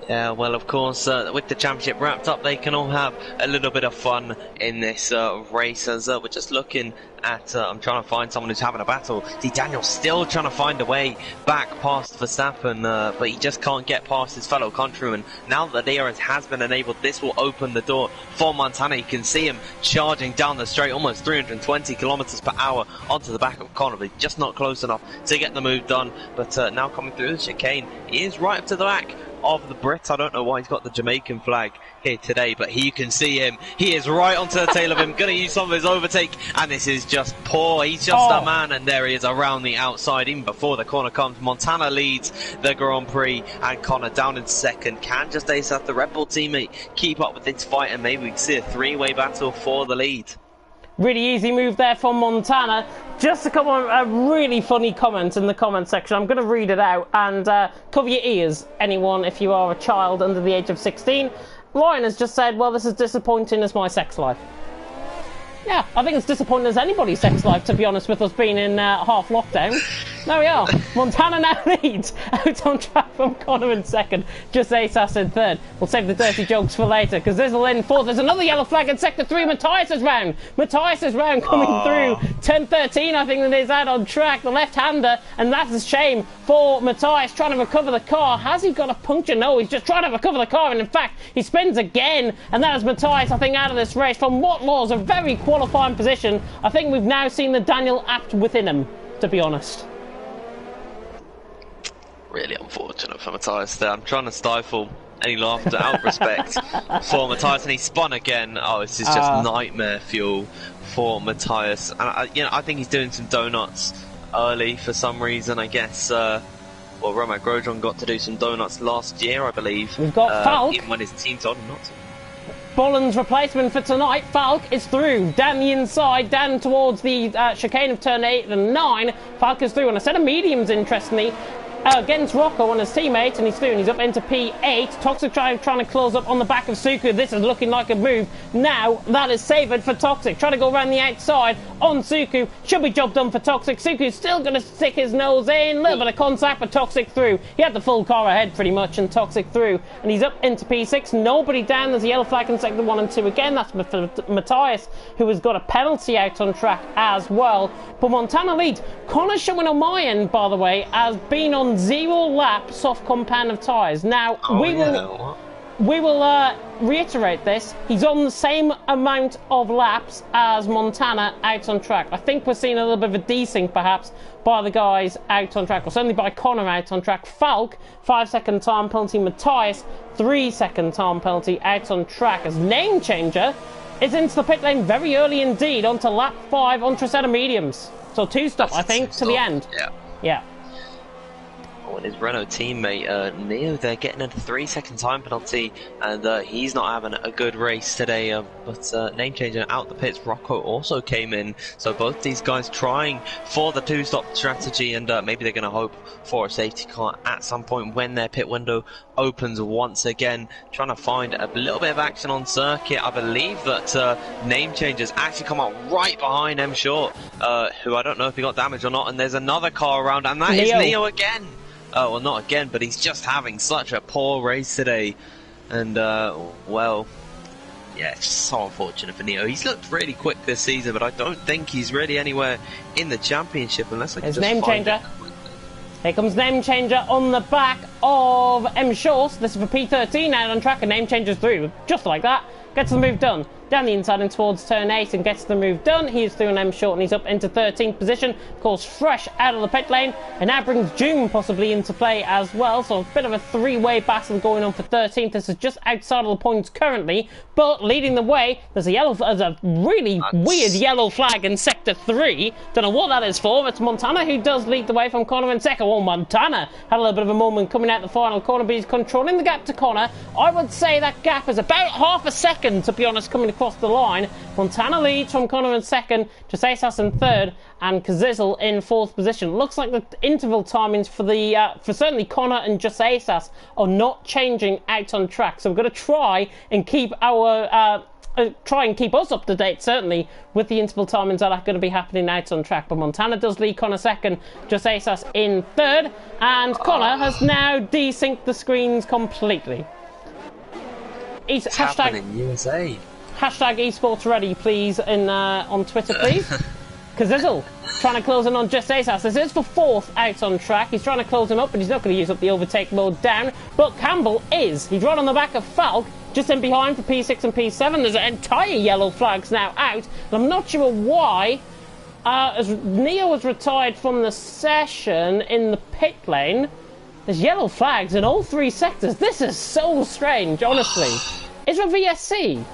Yeah, well, of course, with the championship wrapped up, they can all have a little bit of fun in this race. As we're just looking at, I'm trying to find someone who's having a battle. D. Daniel still trying to find a way back past Verstappen, but he just can't get past his fellow countryman. Now that the DRS has been enabled, this will open the door for Montana. You can see him charging down the straight, almost 320 kilometers per hour onto the back of Connor, but just not close enough to get the move done. But now coming through the chicane, he is right up to the back of the Brits. I don't know why he's got the Jamaican flag here today, but you can see him. He is right onto the tail of him, going to use some of his overtake, and this is just poor. He's just a man, and there he is around the outside, even before the corner comes. Montana leads the Grand Prix, and Connor down in second. Can just ace out the Red Bull teammate keep up with this fight, and maybe we can see a three-way battle for the lead. Really easy move there from Montana. Just a couple of really funny comments in the comment section. I'm going to read it out, and cover your ears, anyone, if you are a child under the age of 16. Ryan has just said, well, this is disappointing as my sex life. Yeah, I think it's disappointing as anybody's sex life, to be honest, with us being in half lockdown. There we are. Montana now leads out on track from Connor in second, just Ace in third. We'll save the dirty jokes for later, because Zizzle in fourth. There's another yellow flag in sector 3. Matthias' round. Matthias' round coming through. 10-13, I think that is out on track. The left-hander, and that's a shame for Matthias trying to recover the car. Has he got a puncture? No, he's just trying to recover the car, and in fact, he spins again, and that is Matthias, I think, out of this race from what was a very qualifying position. I think we've now seen the Daniel apt within him, to be honest. Really unfortunate for Matthias there. I'm trying to stifle any laughter out of respect for Matthias, and he spun again. Oh, this is just nightmare fuel for Matthias. And I think he's doing some donuts early for some reason. I guess Romain Grosjean got to do some donuts last year, I believe. We've got Falk, even when his team told him not to. Bolland's replacement for tonight. Falk is through. Down the inside, down towards the chicane of turn 8 and 9. Falk is through, and a set of mediums, interestingly, against Rocco and his teammates, and he's through, and he's up into P8. Toxic trying to close up on the back of Suku. This is looking like a move. Now that is savoured for Toxic. Trying to go around the outside on Suku. Should be job done for Toxic. Suku's still going to stick his nose in. A little bit of contact, but Toxic through. He had the full car ahead pretty much, and Toxic through, and he's up into P6. Nobody down. There's a yellow flag in sector 1 and 2 again. That's for Matthias, who has got a penalty out on track as well. But Montana leads. Connor showing on my end, by the way, has been on 0 lap soft compound of tyres. Now, we will reiterate this. He's on the same amount of laps as Montana out on track. I think we're seeing a little bit of a desync, perhaps, by the guys out on track, or certainly by Connor out on track. Falk, 5-second time penalty. Matthias, 3-second time penalty out on track, as Name Changer is into the pit lane very early indeed, onto lap 5 onto a set of mediums. So 2 stop, I think, to the end. Yeah. and his Renault teammate Neo, they're getting a 3-second time penalty, and he's not having a good race today. But name changer out the pits, Rocco also came in. So both these guys trying for the two-stop strategy, and maybe they're going to hope for a safety car at some point when their pit window opens once again. Trying to find a little bit of action on circuit. I believe that name changers actually come out right behind M Short, who I don't know if he got damaged or not. And there's another car around, and that is Neo again. Well, not again, but he's just having such a poor race today. And, well, yeah, it's so unfortunate for Neo. He's looked really quick this season, but I don't think he's really anywhere in the championship unless I can just name find changer. it. Here comes name changer on the back of M Short. This is for P13 out on track, and name changer's through. Just like that. Gets the move done. Down the inside and towards turn 8 and gets the move done. He's through an M Short and he's up into 13th position. Of course, fresh out of the pit lane. And now brings June possibly into play as well. So a bit of a three-way battle going on for 13th. This is just outside of the points currently. But leading the way, there's a really weird yellow flag in Sector 3. Don't know what that is for. It's Montana who does lead the way from Connor in second. Well, Montana had a little bit of a moment coming out the final corner, but he's controlling the gap to Connor. I would say that gap is about half a second, to be honest, coming across the line. Montana leads from Connor in second, Jasasas in third, and Kazizel in fourth position. Looks like the interval timings for certainly Connor and Jasasas are not changing out on track. So we're going to try and keep us up to date, certainly, with the interval timings that are going to be happening out on track. But Montana does lead Connor second, Jasasas in third, and Connor has now desynced the screens completely. It's happening in USA. Hashtag esports ready, please, on Twitter, please. Kazizel trying to close in on Jasasas. This is for fourth out on track. He's trying to close him up, but he's not going to use up the overtake mode down. But Campbell is. He's right on the back of Falk, just in behind for P6 and P7. There's entire yellow flags now out. And I'm not sure why. As Neo was retired from the session in the pit lane, there's yellow flags in all three sectors. This is so strange, honestly. Is there VSC?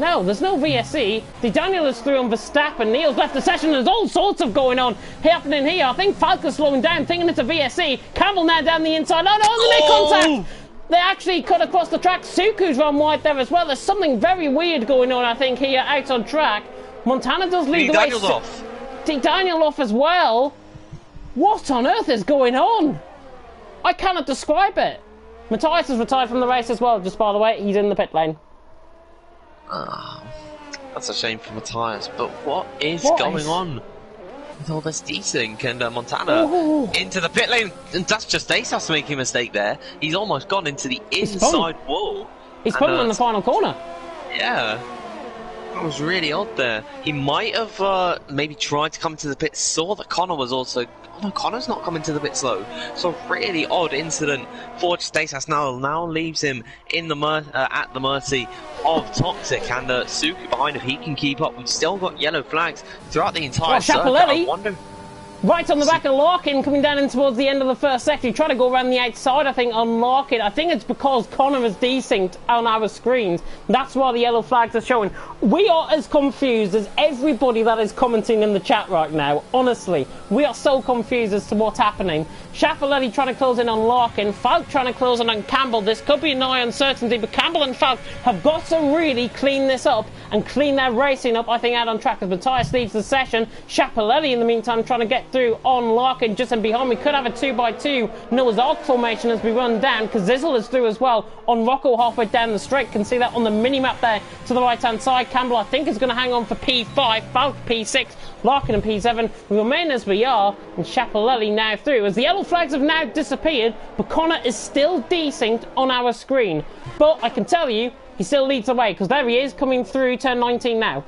No, there's no VSC. Daniel is through on Verstappen. Neo's left the session. There's all sorts of going on happening here. I think Falco's slowing down, thinking it's a VSC. Campbell now down the inside. Oh no, they make contact! They actually cut across the track. Suku's run wide there as well. There's something very weird going on, I think, here out on track. Montana does lead the way. Daniel's off. Daniel off as well. What on earth is going on? I cannot describe it. Matthias is retired from the race as well, just by the way. He's in the pit lane. Oh, that's a shame for Matthias, but what is going on with all this desync? And Montana into the pit lane, and that's just Asas making a mistake there. He's almost gone into the inside wall. He's putting on the final corner. Yeah, that was really odd there. He might have maybe tried to come to the pit, saw that Connor was also... Oh no, Connor's not coming to the pit slow. So really odd incident for Jasasas now leaves him in the at the mercy of Toxic, and Suku behind if he can keep up. We've still got yellow flags throughout the entire circuit. I wonder... Right on the back of Larkin, coming down in towards the end of the first sector. He tried to go around the outside, I think, on Larkin. I think it's because Connor is desynced on our screens. That's why the yellow flags are showing. We are as confused as everybody that is commenting in the chat right now. Honestly, we are so confused as to what's happening. Schiaffeletti trying to close in on Larkin. Falk trying to close in on Campbell. This could be a nigh uncertainty, but Campbell and Falk have got to really clean this up and clean their racing up, I think, out on track as Matthias leads the session. Schiaffeletti, in the meantime, trying to get through on Larkin just in behind. We could have a 2x2 Noah's Ark formation as we run down. Kazizel is through as well on Rocco halfway down the straight. Can see that on the mini-map there to the right-hand side. Campbell, I think, is going to hang on for P5. Falk P6. Larkin and P7. We remain as we are, and Schiaffeletti now through. As the yellow flags have now disappeared, but Connor is still desynced on our screen. But I can tell you, he still leads the way, because there he is coming through turn 19 now.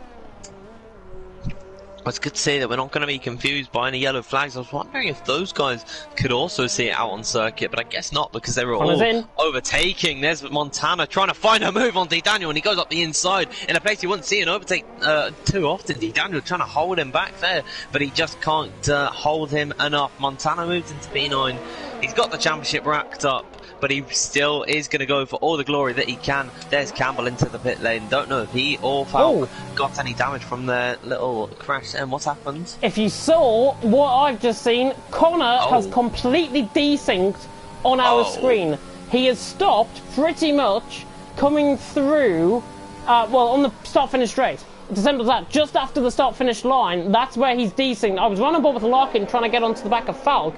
It's good to see that we're not going to be confused by any yellow flags. I was wondering if those guys could also see it out on circuit, but I guess not, because they were all overtaking. There's Montana trying to find a move on Daniel, and he goes up the inside in a place you wouldn't see an overtake too often. Daniel trying to hold him back there, but he just can't hold him enough. Montana moves into P9. He's got the championship racked up but he still is going to go for all the glory that he can. There's Campbell into the pit lane. Don't know if he or Falk got any damage from their little crash. And what's happened? If you saw what I've just seen, Connor has completely desynced on our screen. He has stopped pretty much coming through, on the start-finish straight. It's as simple as that. Just after the start-finish line, that's where he's desynced. I was running board with Larkin trying to get onto the back of Falk,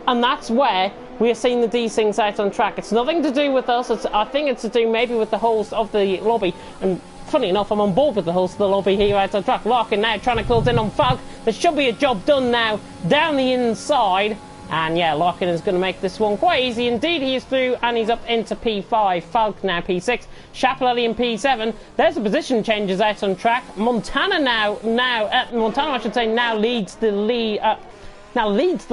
and that's where we are seeing the desyncs out on track. It's nothing to do with us. I think it's to do maybe with the host of the lobby. And funny enough, I'm on board with the host of the lobby here out on track. Larkin now trying to close in on Falk. There should be a job done now down the inside. And yeah, Larkin is going to make this one quite easy. Indeed, he is through, and he's up into P5. Falk now P6. Chapelelli in P7. There's the position changes out on track. Montana now leads the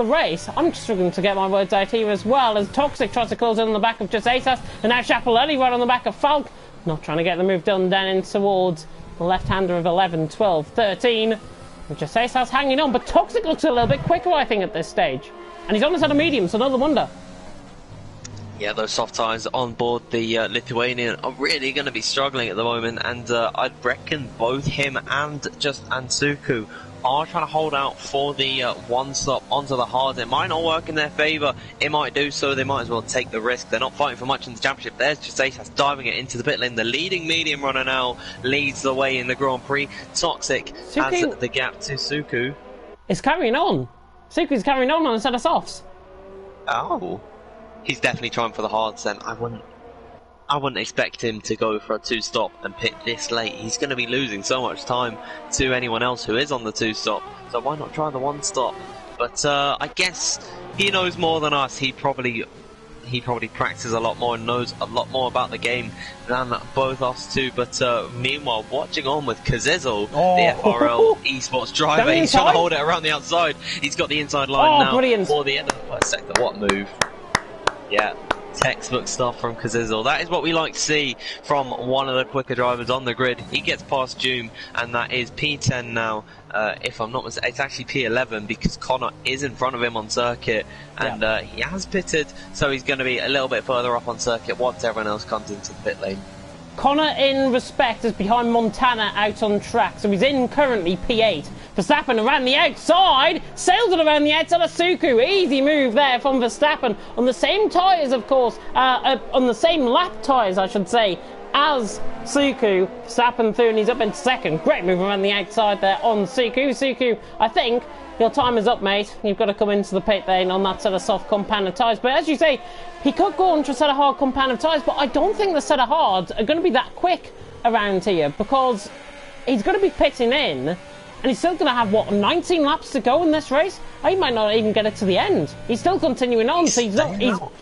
race. I'm struggling to get my words out here as well, as Toxic tries to close in on the back of just Atas, and now Chapelelli right on the back of Falk. Not trying to get the move done down in towards the left-hander of 11, 12, 13. And just Atas hanging on, but Toxic looks a little bit quicker, I think, at this stage. And he's on the side of medium, so no wonder. Yeah, those soft tyres on board the Lithuanian are really going to be struggling at the moment, and I reckon both him and Suku are trying to hold out for the one stop onto the hard. It might not work in their favour, it might do so, they might as well take the risk. They're not fighting for much in the championship. There's Jasas diving it into the pit lane. The leading medium runner now leads the way in the Grand Prix. Toxic has the gap to Suku. It's carrying on. Suku's carrying on a set of softs. Oh. He's definitely trying for the hards then. I wouldn't expect him to go for a two-stop and pit this late. He's going to be losing so much time to anyone else who is on the two-stop. So why not try the one-stop? But I guess he knows more than us. He probably practices a lot more and knows a lot more about the game than both us two. But meanwhile, watching on with Kazizzle, the FRL esports driver, he's trying to hold it around the outside. He's got the inside line now for the end of the first sector. What move? Yeah, textbook stuff from Kazizzle. That is what we like to see from one of the quicker drivers on the grid. He gets past Doom, and that is P10 now. If I'm not mistaken, it's actually P11 because Connor is in front of him on circuit, and he has pitted, so he's going to be a little bit further up on circuit once everyone else comes into the pit lane. Connor, in respect, is behind Montana out on track, so he's in currently P8. Verstappen around the outside, sails it around the outside of Suku. Easy move there from Verstappen on the same tyres, of course, on the same lap tyres, I should say, as Suku. Verstappen through, and he's up into second. Great move around the outside there on Suku. Suku, I think your time is up, mate. You've got to come into the pit lane on that set of soft compound of tyres. But as you say, he could go onto a set of hard compound of tyres, but I don't think the set of hards are going to be that quick around here, because he's going to be pitting in, and he's still going to have, 19 laps to go in this race? He might not even get it to the end. He's still continuing on, so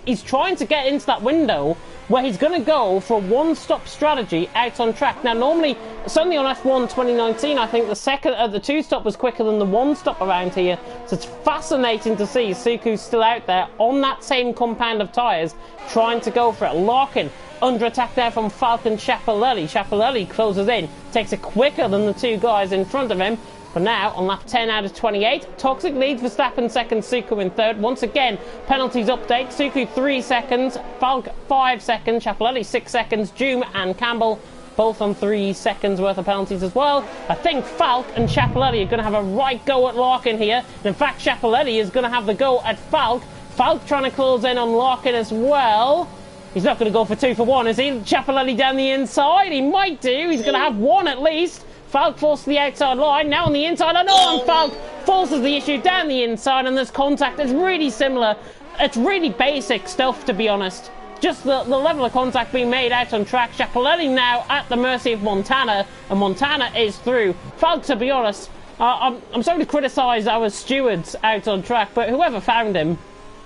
he's trying to get into that window where he's going to go for a one-stop strategy out on track. Now, normally, certainly on F1 2019, I think the two-stop was quicker than the one-stop around here. So it's fascinating to see Suku's still out there on that same compound of tyres, trying to go for it. Larkin under attack there from Falcon Chapelelli. Chapelelli closes in, takes it quicker than the two guys in front of him. But now, on lap 10 out of 28, Toxic leads Verstappen second, Suku in third. Once again, penalties update. Suku 3 seconds, Falk 5 seconds, Chapelelli 6 seconds, Doom and Campbell both on 3 seconds worth of penalties as well. I think Falk and Chapelelli are going to have a right go at Larkin here. And in fact, Chapelelli is going to have the go at Falk. Falk trying to close in on Larkin as well. He's not going to go for 2 for 1, is he? Chapelelli down the inside. He might do. He's going to have 1 at least. Falk forced to the outside line, now on the inside line, and Falk forces the issue down the inside, and there's contact. It's really similar. It's really basic stuff, to be honest. Just the level of contact being made out on track. Chapelelli now at the mercy of Montana, and Montana is through. Falk, to be honest, I'm sorry to criticise our stewards out on track, but whoever found him,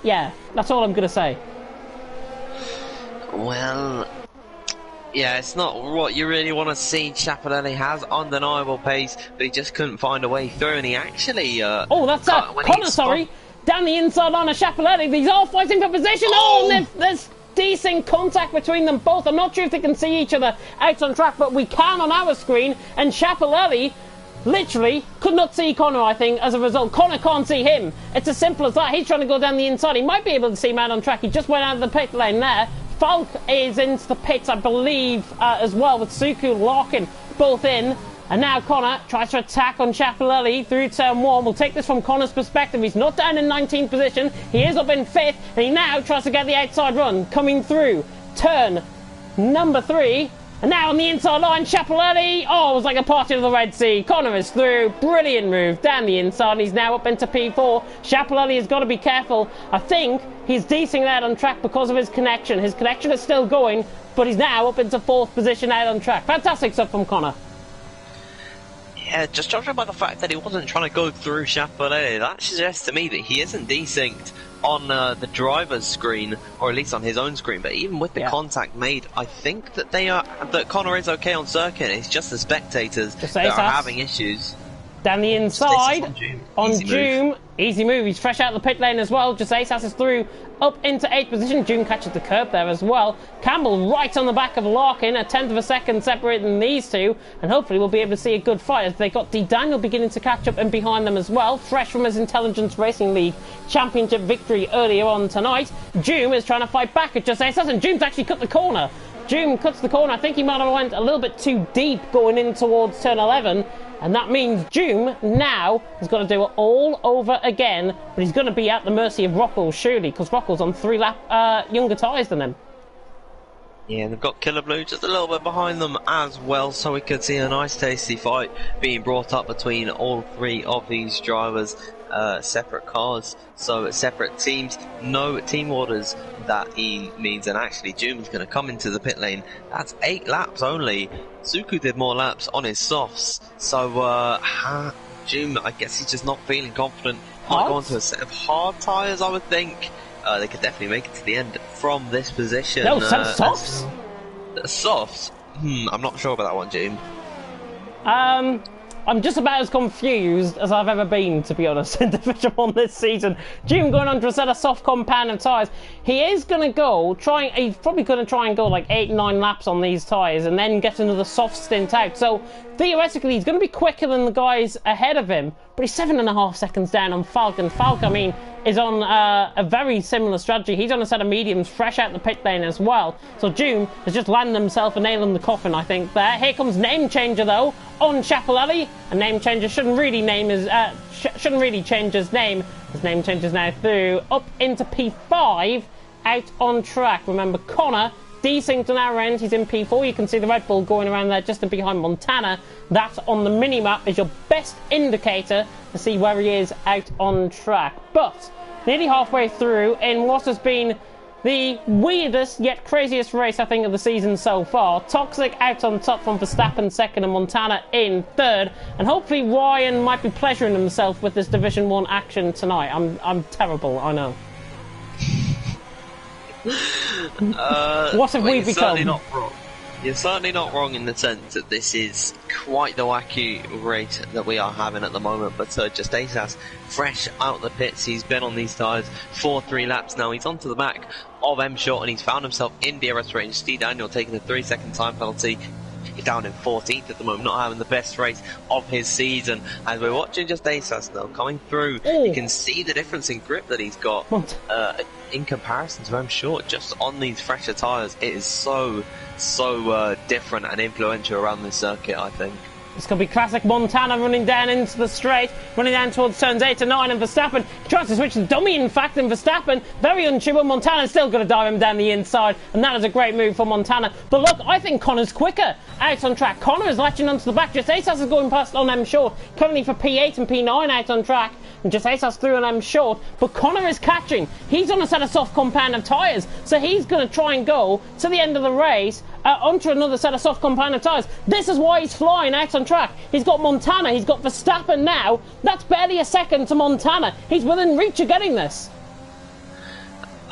yeah, that's all I'm going to say. Well, yeah, it's not what you really want to see. Chapelelli has undeniable pace, but he just couldn't find a way through, and he actually... that's Connor, sorry. Down the inside line of Chapelelli. These are fighting for position. And there's decent contact between them both. I'm not sure if they can see each other out on track, but we can on our screen. And Chapelelli literally could not see Connor, I think, as a result. Connor can't see him. It's as simple as that. He's trying to go down the inside. He might be able to see him out on track. He just went out of the pit lane there. Falk is into the pits, I believe, as well, with Suku, Larkin both in. And now Connor tries to attack on Chapelelli through turn 1. We'll take this from Connor's perspective. He's not down in 19th position. He is up in 5th. And he now tries to get the outside run coming through turn number 3. And now on the inside line, Chapelelli. Oh, it was like a party of the Red Sea. Connor is through. Brilliant move down the inside. And he's now up into P4. Chapelelli has got to be careful. I think he's decent out on track because of his connection. His connection is still going, but he's now up into 4th position out on track. Fantastic stuff from Connor. Yeah, just judging by the fact that he wasn't trying to go through Chapelelli, that suggests to me that he isn't desynced on the driver's screen, or at least on his own screen. But even with the contact made, I think that that Connor is okay on circuit. It's just the spectators that are having issues. Down the inside on Joom. Easy move. He's fresh out of the pit lane as well. Just Ace is through up into 8th position. Joom catches the curb there as well. Campbell right on the back of Larkin. A 10th of a second separating these two. And hopefully we'll be able to see a good fight as they got D. Daniel beginning to catch up and behind them as well. Fresh from his Intelligence Racing League Championship victory earlier on tonight. Joom is trying to fight back at Just Ace, and Joom's actually cut the corner. Joom cuts the corner. I think he might have went a little bit too deep going in towards turn 11. And that means Joom now has got to do it all over again. But he's going to be at the mercy of Rockwell, surely, because Rockwell's on 3 lap younger tyres than him. Yeah, they've got Killer Blue just a little bit behind them as well, so we could see a nice tasty fight being brought up between all 3 of these drivers. Separate cars, so separate teams, no team orders. That means, and actually Joom's going to come into the pit lane. That's 8 laps only. Suku did more laps on his softs, so Joom, I guess he's just not feeling confident. Might go onto a set of hard tyres, I would think. They could definitely make it to the end from this position. No, some softs? Softs? I'm not sure about that one, Joom. I'm just about as confused as I've ever been, to be honest, in Division 1 this season. Joom going on to a set of soft compound of tyres. He is going to go, he's probably going to try and go like 8-9 laps on these tyres and then get another soft stint out. So, theoretically, he's going to be quicker than the guys ahead of him, but he's 7.5 seconds down on Falk. And Falk, I mean, is on a very similar strategy. He's on a set of mediums, fresh out the pit lane as well. So Joom has just landed himself a nail in the coffin, I think, there. Here comes Name Changer, though, on Chapelelli. And Name Changer shouldn't really change his name. His name changes now through up into P5, out on track. Remember, Connor desynced on our end. He's in P4. You can see the Red Bull going around there just in behind Montana. That on the mini-map is your best indicator to see where he is out on track. But nearly halfway through in what has been the weirdest yet craziest race, I think, of the season so far. Toxic out on top from Verstappen second and Montana in third. And hopefully Ryan might be pleasuring himself with this Division 1 action tonight. I'm terrible, I know. What have we become? You're certainly not wrong in the sense that this is quite the wacky rate that we are having at the moment, but just Asas, fresh out the pits, he's been on these tyres for 3 laps now. He's onto the back of M Short and he's found himself in DRS range. Steve Daniel taking a 3-second time penalty. He's down in 14th at the moment, not having the best race of his season. As we're watching just Asas now coming through, you can see the difference in grip that he's got in comparison to M Short. Just on these fresher tyres, it is so different and influential around this circuit, I think. It's going to be classic Montana running down into the straight, running down towards turns 8 and 9, and Verstappen tries to switch the dummy, in fact, and Verstappen, very unsure, Montana's still going to dive him down the inside, and that is a great move for Montana. But look, I think Connor's quicker out on track. Connor is latching onto the back. Just Asas is going past on M Short, currently for P8 and P9 out on track, and just Asas through on M Short, but Connor is catching. He's on a set of soft compound of tyres, so he's going to try and go to the end of the race onto another set of soft compound of tyres. This is why he's flying out on track. He's got Montana, he's got Verstappen now. That's barely a second to Montana. He's within reach of getting this.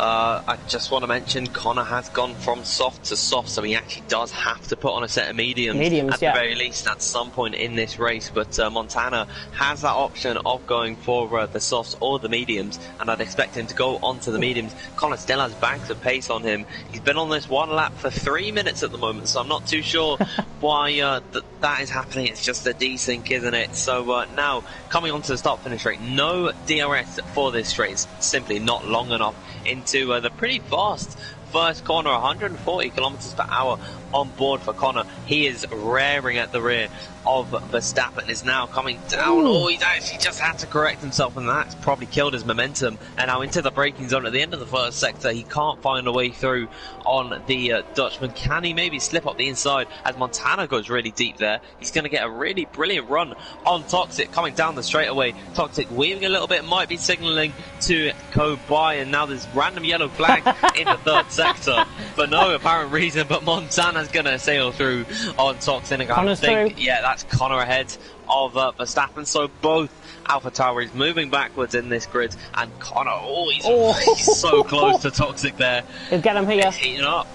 I just want to mention Connor has gone from soft to soft, so he actually does have to put on a set of mediums at the very least at some point in this race. But Montana has that option of going for the softs or the mediums, and I'd expect him to go onto the mediums. Connor still has bags of pace on him. He's been on this one lap for 3 minutes at the moment, so I'm not too sure why that is happening. It's just a desync, isn't it? So now, coming onto the start-finish straight, no DRS for this straight. It's simply not long enough into the pretty fast first corner, 140 kilometers per hour on board for Connor. He is raring at the rear of Verstappen, is now coming down. Oh, he's actually just had to correct himself, and that's probably killed his momentum. And now into the braking zone at the end of the first sector. He can't find a way through on the Dutchman. Can he maybe slip up the inside as Montana goes really deep there? He's going to get a really brilliant run on Toxic coming down the straightaway. Toxic weaving a little bit, might be signalling to go by, and now there's random yellow flag in the third sector for no apparent reason, but Montana's going to sail through on Toxic. Connor's through. Yeah, that's Connor ahead of Verstappen, so both AlphaTauris moving backwards in this grid, and Connor, he's so close to Toxic there. He'll get him here. It's heating up.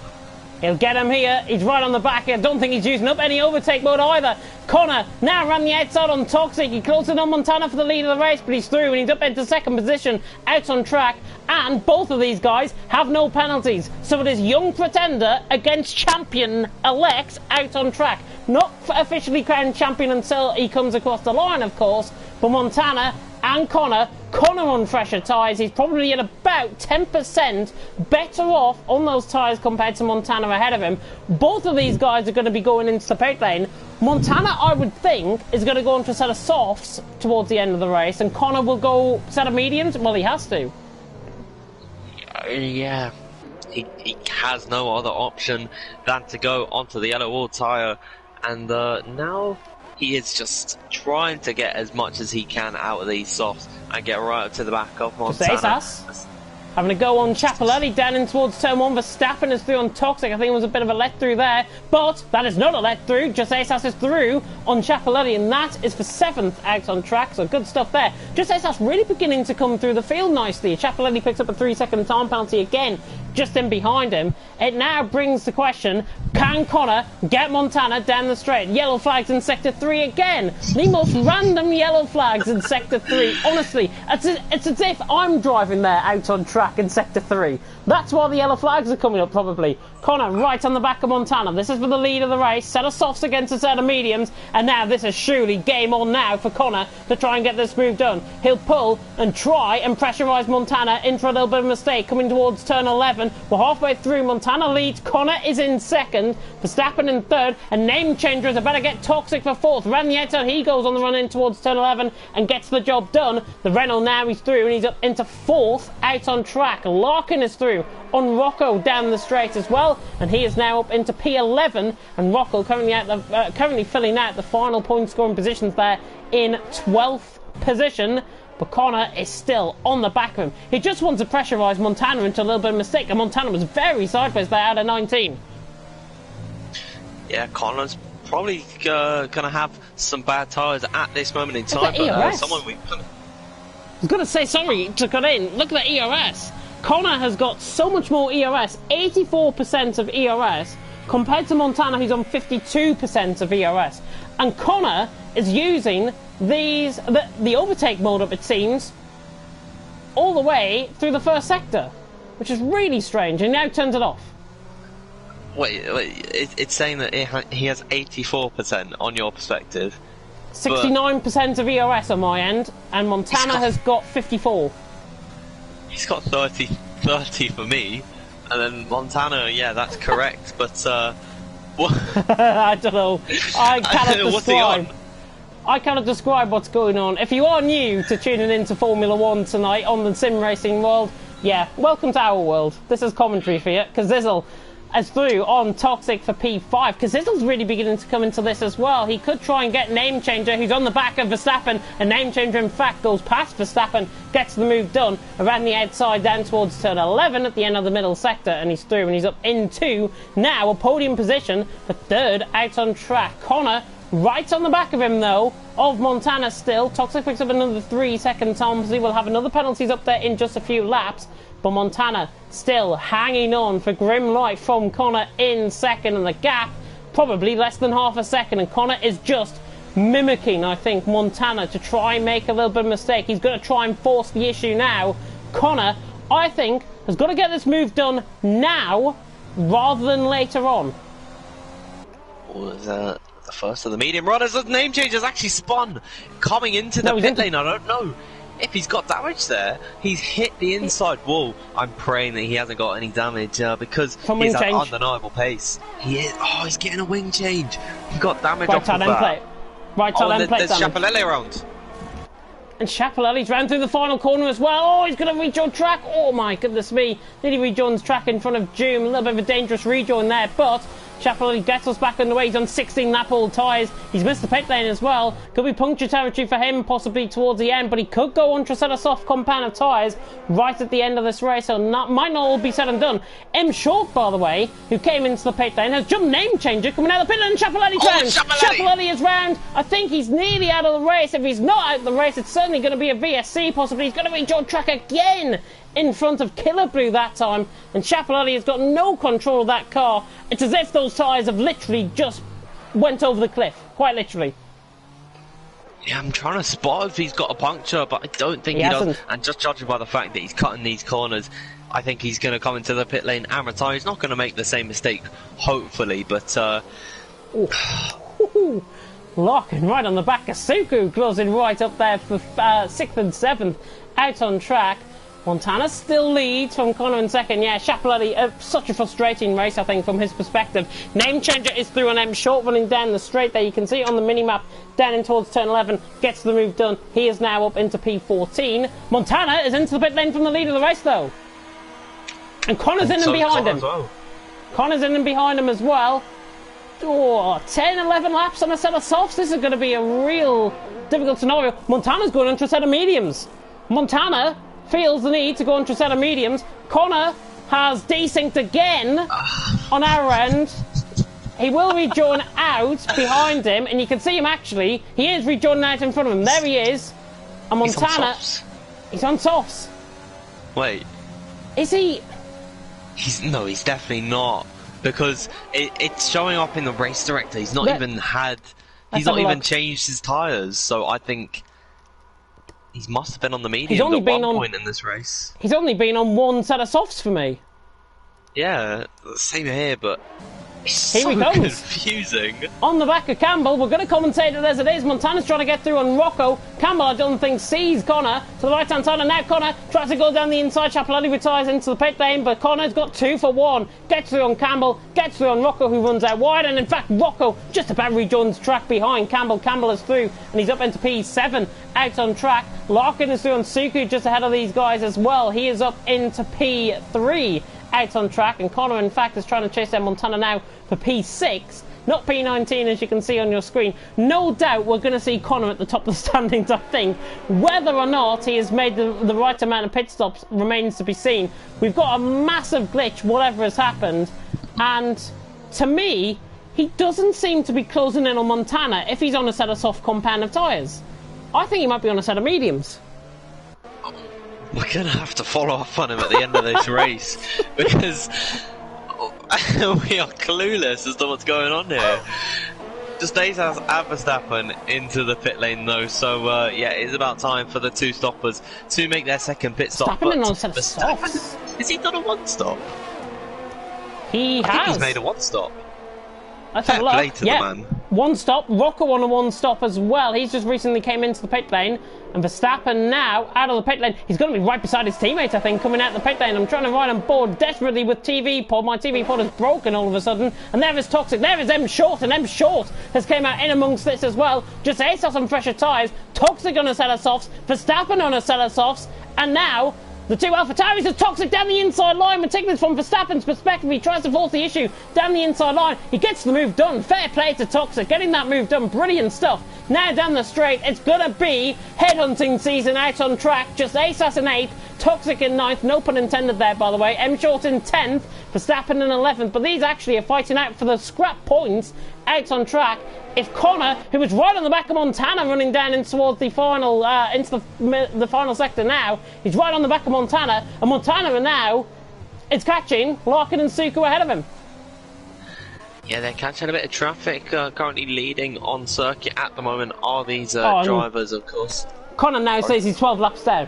He'll get him here. He's right on the back. I don't think he's using up any overtake mode either. Connor now ran the outside on Toxic. He closed in on Montana for the lead of the race, but he's through and he's up into second position out on track. And both of these guys have no penalties. So it is Young Pretender against Champion-elect out on track. Not officially crowned champion until he comes across the line, of course, but Montana and Connor on fresher tyres. He's probably at about 10% better off on those tyres compared to Montana ahead of him. Both of these guys are going to be going into the pit lane. Montana, I would think, is going to go into a set of softs towards the end of the race, and Connor will go set of mediums. Well, he has to. Yeah, he has no other option than to go onto the yellow wall tyre, and now he is just trying to get as much as he can out of these softs and get right up to the back of Montana. Having a go on Chapelletti down in towards turn 1. Verstappen is through on Toxic. I think it was a bit of a let-through there, but that is not a let-through. Jasesas is through on Chapelletti, and that is for 7th out on track, so good stuff there. Jasesas really beginning to come through the field nicely. Chapelletti picks up a 3-second time penalty again, just in behind him. It now brings the question, can Connor get Montana down the straight? Yellow flags in Sector 3 again. The most random yellow flags in Sector 3. Honestly, it's as if I'm driving there out on track in Sector 3. That's why the yellow flags are coming up, probably. Connor right on the back of Montana. This is for the lead of the race. Set of softs against a set of mediums. And now this is surely game on now for Connor to try and get this move done. He'll pull and try and pressurise Montana in for a little bit of a mistake. Coming towards turn 11. We're halfway through. Montana leads. Connor is in second. Verstappen in third. And name changer is a better get Toxic for fourth. Ran the outside. He goes on the run in towards turn 11 and gets the job done. The Renault now he's through and he's up into fourth out on track. Larkin is through on Rocco down the straight as well, and he is now up into P11, and Rocco currently filling out the final point scoring positions there in 12th position, but Connor is still on the back of him. He just wants to pressurise Montana into a little bit of a mistake, and Montana was very sideways there out of 19. Yeah, Connor's probably going to have some bad tyres at this moment in time, but someone I was going to say, sorry to cut in, look at the ERS. Connor has got so much more ERS, 84% of ERS, compared to Montana, who's on 52% of ERS. And Connor is using the overtake mode up, it seems, all the way through the first sector, which is really strange, and now turns it off. Wait, it's saying that he has 84% on your perspective. 69% of ERS on my end, and Montana has got 54. He's got 30 for me, and then Montana, yeah, that's correct, but what? I don't know. I cannot what's he on? I cannot describe what's going on. If you are new to tuning into Formula 1 tonight on the sim racing world, yeah, welcome to our world. This is commentary for you, because Zizzle is through on Toxic for P5, because Zizzle's really beginning to come into this as well. He could try and get Name Changer, who's on the back of Verstappen, and Name Changer in fact goes past Verstappen, gets the move done around the outside down towards turn 11 at the end of the middle sector, and he's through and he's up into now a podium position for third out on track. Connor right on the back of him though, of Montana still. Toxic picks up another 3-second time, so he will have another penalties up there in just a few laps. but Montana still hanging on for grim life from Connor in second, and the gap probably less than half a second, and Connor is just mimicking, I think, Montana to try and make a little bit of a mistake. He's going to try and force the issue now. Connor, I think, has got to get this move done now rather than later on. Was the first of the medium runners? The name change has actually spun coming into the pit lane. I don't know if he's got damage there. He's hit the inside wall. I'm praying that he hasn't got any damage because he's at undeniable pace. He is. Oh, he's getting a wing change. He got damage off of that. Right side end plate there's Chapelele around. And Chapelele's ran through the final corner as well. Oh, he's going to rejoin track. Oh my goodness me. Nearly rejoins track in front of Doom. A little bit of a dangerous rejoin there, but Chapelele gets us back underway. He's on 16 lap old tyres. He's missed the pit lane as well. Could be puncture territory for him, possibly towards the end, but he could go on to a set of soft compound of tyres right at the end of this race, so might not all be said and done. M. Short, by the way, who came into the pit lane, has jumped name changer coming out of the pit lane. Chapelele's round. Chapelele is round. I think he's nearly out of the race. If he's not out of the race, it's certainly going to be a VSC, possibly. He's going to rejoin track again in front of Killer Blue that time, and Chapelele has got no control of that car. It's as if those tyres have literally just went over the cliff, quite literally. Yeah, I'm trying to spot if he's got a puncture, but I don't think he does. And just judging by the fact that he's cutting these corners, I think he's going to come into the pit lane and retire. He's not going to make the same mistake, hopefully, but locking right on the back of Suku, closing right up there for 6th and 7th out on track. Montana still leads from Connor in second. Yeah, Chapelele, such a frustrating race, I think, from his perspective. Name changer is through on M. Short, running down the straight there. You can see it on the mini-map, down in towards turn 11, gets the move done. He is now up into P14. Montana is into the pit lane from the lead of the race, though. And Connor's in and behind him. Connor's in and behind him as well. Oh, 10, 11 laps on a set of softs. This is going to be a real difficult scenario. Montana's going into a set of mediums. Montana feels the need to go into a set of mediums. Connor has desynced again on our end. He will rejoin out behind him, and you can see him actually. He is rejoining out in front of him. There he is. And Montana, he's on softs. Wait. Is he? No, he's definitely not. Because it's showing up in the race director. He's not even had. He's not even changed his tyres. So I think he must have been on the medium at one point in this race. He's only been on one set of softs for me. Yeah, same here, but it's here so he goes. Confusing. On the back of Campbell, we're going to commentate it as it is. Montana's trying to get through on Rocco. Campbell, I don't think, sees Connor to the right-hand side, and now Connor tries to go down the inside. Chapelele retires into the pit lane, but Connor's got 2 for 1. Gets through on Campbell, gets through on Rocco, who runs out wide, and in fact, Rocco just about rejoins track behind Campbell. Campbell is through, and he's up into P7, out on track. Larkin is through on Suku, just ahead of these guys as well. He is up into P3, out on track, and Connor, in fact, is trying to chase down Montana now for P6, not P19 as you can see on your screen. No doubt we're going to see Connor at the top of the standings, I think. Whether or not he has made the right amount of pit stops remains to be seen. We've got a massive glitch, whatever has happened, and to me, he doesn't seem to be closing in on Montana if he's on a set of soft compound of tyres. I think he might be on a set of mediums. We're going to have to follow up on him at the end of this race, because we are clueless as to what's going on here. Just has Verstappen into the pit lane though, so yeah, it's about time for the 2 stoppers to make their second pit stop. Has he done a 1-stop? He has. I think he's made a 1-stop. Let's have a look. Play to the man. 1-stop. Rocco on a 1-stop as well. He's just recently came into the pit lane. And Verstappen now out of the pit lane. He's going to be right beside his teammate, I think, coming out the pit lane. I'm trying to ride on board desperately with TV pod. My TV pod is broken all of a sudden. And there is Toxic. There is M. Short. And M. Short has came out in amongst this as well. Just ASOS on fresher tyres. Toxic on a set of softs. Verstappen on a set of softs. And now the 2 AlphaTauris are Toxic down the inside line. We're taking this from Verstappen's perspective. He tries to force the issue down the inside line. He gets the move done. Fair play to Toxic. Getting that move done. Brilliant stuff. Now down the straight, it's going to be headhunting season out on track. Just ASOS in 8th. Toxic in 9th. No pun intended there, by the way. M Short in 10th. Verstappen in 11th, but these actually are fighting out for the scrap points out on track. If Connor, who was right on the back of Montana running down in towards the final, into the final sector now, he's right on the back of Montana, and Montana now is catching Larkin and Suku ahead of him. Yeah, they're catching a bit of traffic. Currently leading on circuit at the moment are these drivers, of course. Connor now says he's 12 laps down.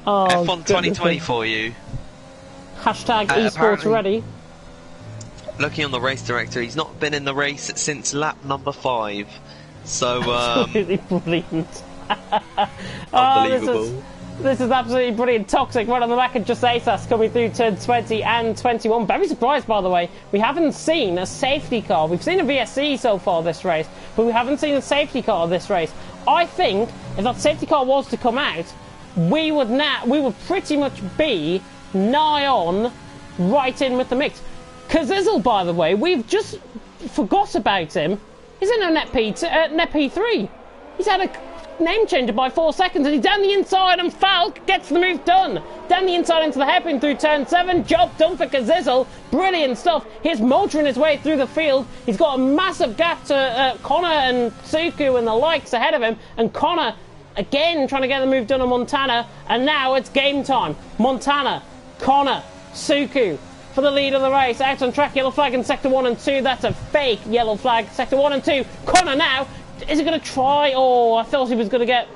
F1 2020 for you. Hashtag esports ready. Looking on the race director, he's not been in the race since lap number 5. So, absolutely brilliant. Unbelievable. This is absolutely brilliant. Toxic right on the back of just ASAS coming through turn 20 and 21. Very surprised, by the way. We haven't seen a safety car. We've seen a VSC so far this race, but we haven't seen a safety car this race. I think if that safety car was to come out, we would pretty much be nigh on right in with the mix. Kazizel, by the way, we've just forgot about him. He's in a net P3. He's had a name changer by 4 seconds, and he's down the inside, and Falk gets the move done. Down the inside into the hairpin through turn 7. Job done for Kazizel. Brilliant stuff. He's motoring his way through the field. He's got a massive gap to Connor and Suku and the likes ahead of him, and Connor again trying to get the move done on Montana, and now it's game time. Montana, Connor, Suku for the lead of the race. Out on track, yellow flag in sector 1 and 2. That's a fake yellow flag. Sector 1 and 2. Connor now. Is he going to try? Oh, I thought he was going to get...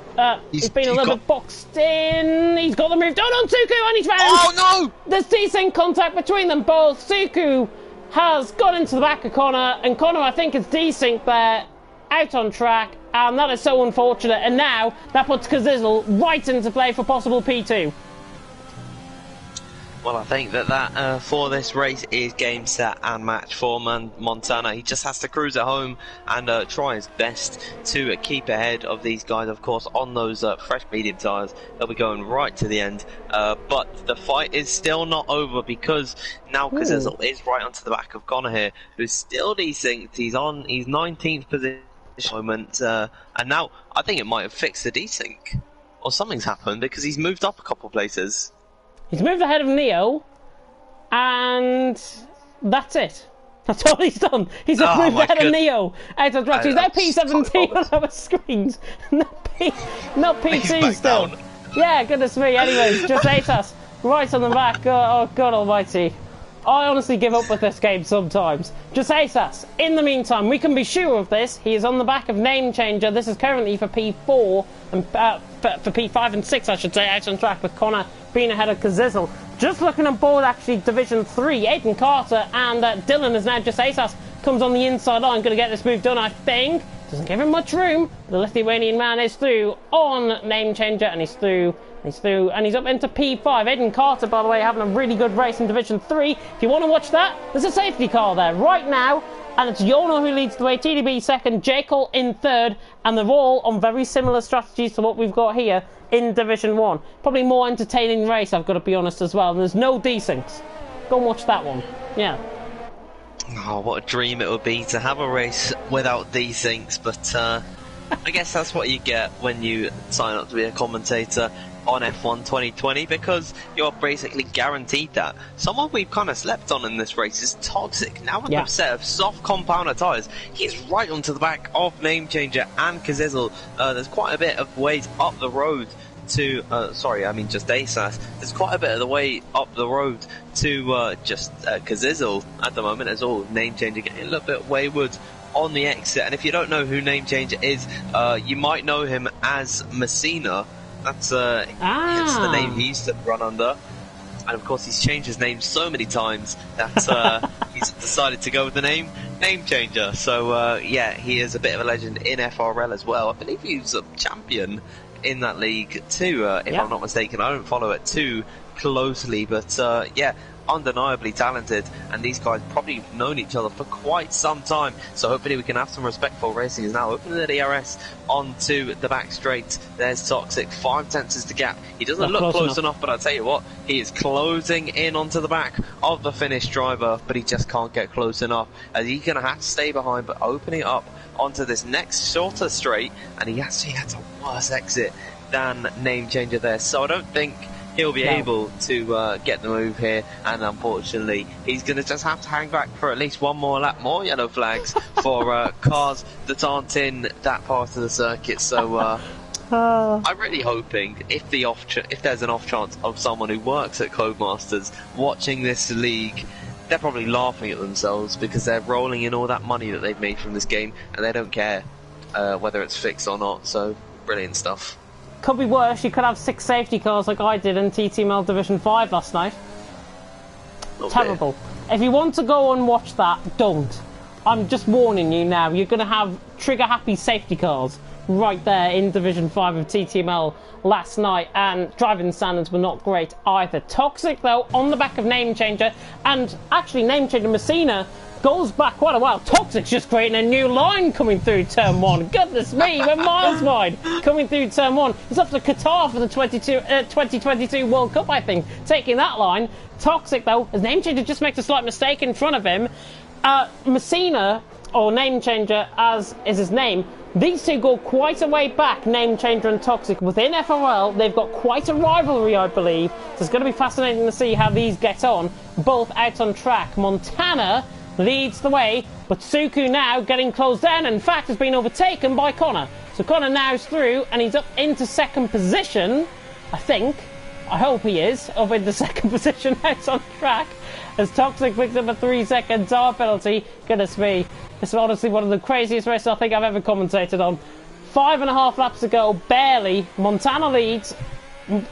he's been a little bit boxed in. He's got the move done on Suku, and he's round. Oh, no! There's decent contact between them both. Suku has gone into the back of Connor, and Connor, I think, is desync there, out on track, and that is so unfortunate. And now, that puts Kazizel right into play for possible P2. Well, I think that for this race is game, set and match for Montana. He just has to cruise at home and try his best to keep ahead of these guys, of course, on those fresh medium tyres. They'll be going right to the end. But the fight is still not over, because now Kazizel is right onto the back of Connor here, who's still desynced. He's 19th position at the moment. And now I think it might have fixed the desync. Or something's happened, because he's moved up a couple places. He's moved ahead of Neo, and that's it. That's all he's done. He's just moved ahead of Neo out of track. He's now P17 on our screens. Not P2 still. Down. Yeah, goodness me. Anyways, just ASAS right on the back. Oh, God almighty. I honestly give up with this game sometimes. Just ASAS. In the meantime, we can be sure of this. He is on the back of Name Changer. This is currently for P4 and for P5 and 6, I should say, out on track with Connor being ahead of Kazizel. Just looking on board, actually, Division 3, Aiden Carter and Dylan is now just ASAS. Comes on the inside line, going to get this move done, I think. Doesn't give him much room. The Lithuanian man is through on Name Changer, and he's through, and he's up into P5. Aiden Carter, by the way, having a really good race in Division 3. If you want to watch that, there's a safety car there right now, and it's Yono who leads the way, TDB second, Jekyll in third, and they're all on very similar strategies to what we've got here in Division 1. Probably more entertaining race, I've got to be honest as well, and there's no desyncs. Go and watch that one. Yeah. Oh, what a dream it would be to have a race without desyncs, but I guess that's what you get when you sign up to be a commentator on F1 2020, because you're basically guaranteed that. Someone we've kind of slept on in this race is Toxic. Now with a set of soft compounder tyres, he's right onto the back of Name Changer and Kazizel. There's quite a bit of ways up the road to, just ASAS. There's quite a bit of the way up the road to just Kazizel at the moment, as all Name Changer getting a little bit wayward on the exit. And if you don't know who Name Changer is, you might know him as Messina. That's the name he used to run under. And of course he's changed his name so many times that he's decided to go with the name Changer. So yeah, he is a bit of a legend in FRL as well. I believe he was a champion in that league too, if I'm not mistaken. I don't follow it too closely, but yeah, undeniably talented, and these guys probably have known each other for quite some time, so hopefully we can have some respectful racing. Is now opening the DRS onto the back straight. There's Toxic, 5 tenths is the gap. He doesn't look close enough, but I'll tell you what, he is closing in onto the back of the Finnish driver, but he just can't get close enough, as he's going to have to stay behind, but opening up onto this next shorter straight, and he actually had a worse exit than Name Changer there, so I don't think he'll be able to get the move here, and unfortunately he's going to just have to hang back for at least one more lap. More yellow flags for cars that aren't in that part of the circuit, so I'm really hoping if there's an off chance of someone who works at Codemasters watching this league, they're probably laughing at themselves because they're rolling in all that money that they've made from this game and they don't care whether it's fixed or not. So brilliant stuff. Could be worse. You could have 6 safety cars like I did in TTML Division 5 last night. Terrible. If you want to go and watch that, don't. I'm just warning you now. You're going to have trigger-happy safety cars right there in Division 5 of TTML last night, and driving standards were not great either. Toxic, though, on the back of Name Changer, and actually Name Changer Messina goes back quite a while. Toxic's just creating a new line coming through Turn 1. Goodness me, we're miles wide coming through Turn 1. He's off to Qatar for the 2022 World Cup, I think, taking that line. Toxic, though, as Name Changer just makes a slight mistake in front of him. Messina, or Name Changer as is his name, these two go quite a way back, Name Changer and Toxic. Within FRL, they've got quite a rivalry, I believe. So it's going to be fascinating to see how these get on, both out on track. Montana leads the way, but Suku now getting closed down, and in fact has been overtaken by Connor. So Connor now is through, and he's up into second position, I think. I hope he is, up into second position out on track, as Toxic picks up a 3-second tire penalty. Goodness me, this is honestly one of the craziest races I think I've ever commentated on. 5.5 laps to go, barely. Montana leads,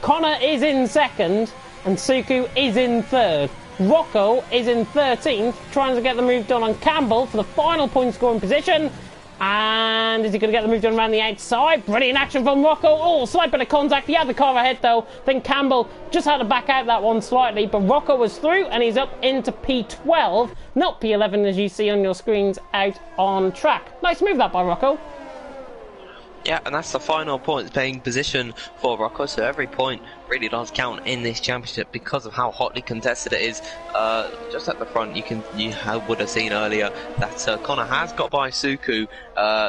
Connor is in second, and Suku is in third. Rocco is in 13th, trying to get the move done on Campbell for the final point scoring position. And is he going to get the move done around the outside? Brilliant action from Rocco. Oh, slight bit of contact. He had the car ahead though. Then Campbell just had to back out that one slightly. But Rocco was through and he's up into P12, not P11 as you see on your screens out on track. Nice move that by Rocco. Yeah, and that's the final points paying position for Rocco, so every point really does count in this championship because of how hotly contested it is. Just at the front, you would have seen earlier that Connor has got by Suku.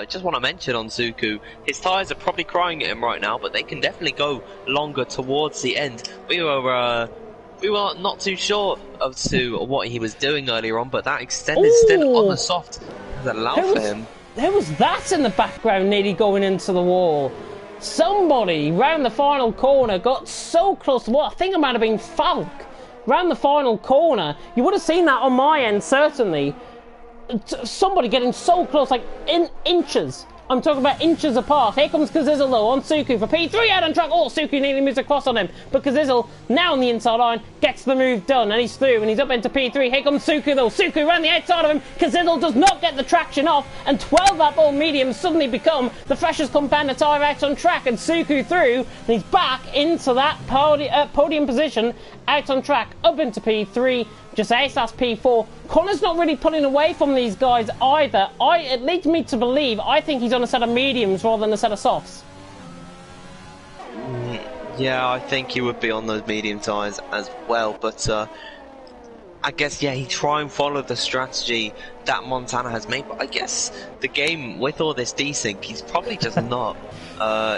Just want to mention on Suku, his tyres are probably crying at him right now, but they can definitely go longer towards the end. We were not too sure as to what he was doing earlier on, but that extended stint on the soft has allowed for him. There was that in the background nearly going into the wall. Somebody round the final corner got so close to what I think it might have been Falk. Round the final corner. You would have seen that on my end, certainly. Somebody getting so close, like in inches. I'm talking about inches apart. Here comes Kazizzle though on Suku for P3 out on track. Oh, Suku nearly moves across on him. But Kazizzle, now on the inside line, gets the move done. And he's through and he's up into P3. Here comes Suku though. Suku around the outside of him. Kazizzle does not get the traction off. And 12 lap all mediums suddenly become the freshest compounder tyre out on track. And Suku through. And he's back into that podium position out on track. Up into P3. Just ASAS P4. Connor's not really pulling away from these guys either. It leads me to believe I think he's on a set of mediums rather than a set of softs. Yeah, I think he would be on those medium tyres as well, but I guess, yeah, he try and follow the strategy that Montana has made, but I guess the game, with all this desync, he's probably just not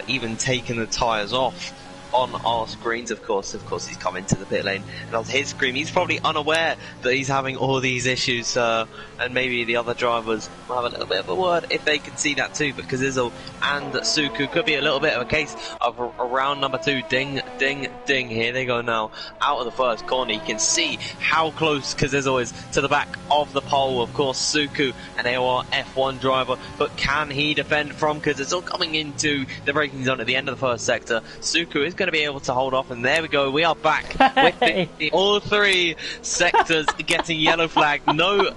even taking the tyres off. On our screens, of course he's come into the pit lane, and on his screen he's probably unaware that he's having all these issues, and maybe the other drivers will have a little bit of a word if they can see that too, but Kazizzle and Suku could be a little bit of a case of round number 2. Ding, ding, ding. Here they go now, out of the first corner. You can see how close Kazizzle is to the back of the pole. Of course, Suku, an AOR F1 driver, but can he defend from Kazizzle coming into the braking zone at the end of the first sector? Suku is going to be able to hold off, and there we go, we are back with all 3 sectors getting yellow flag. No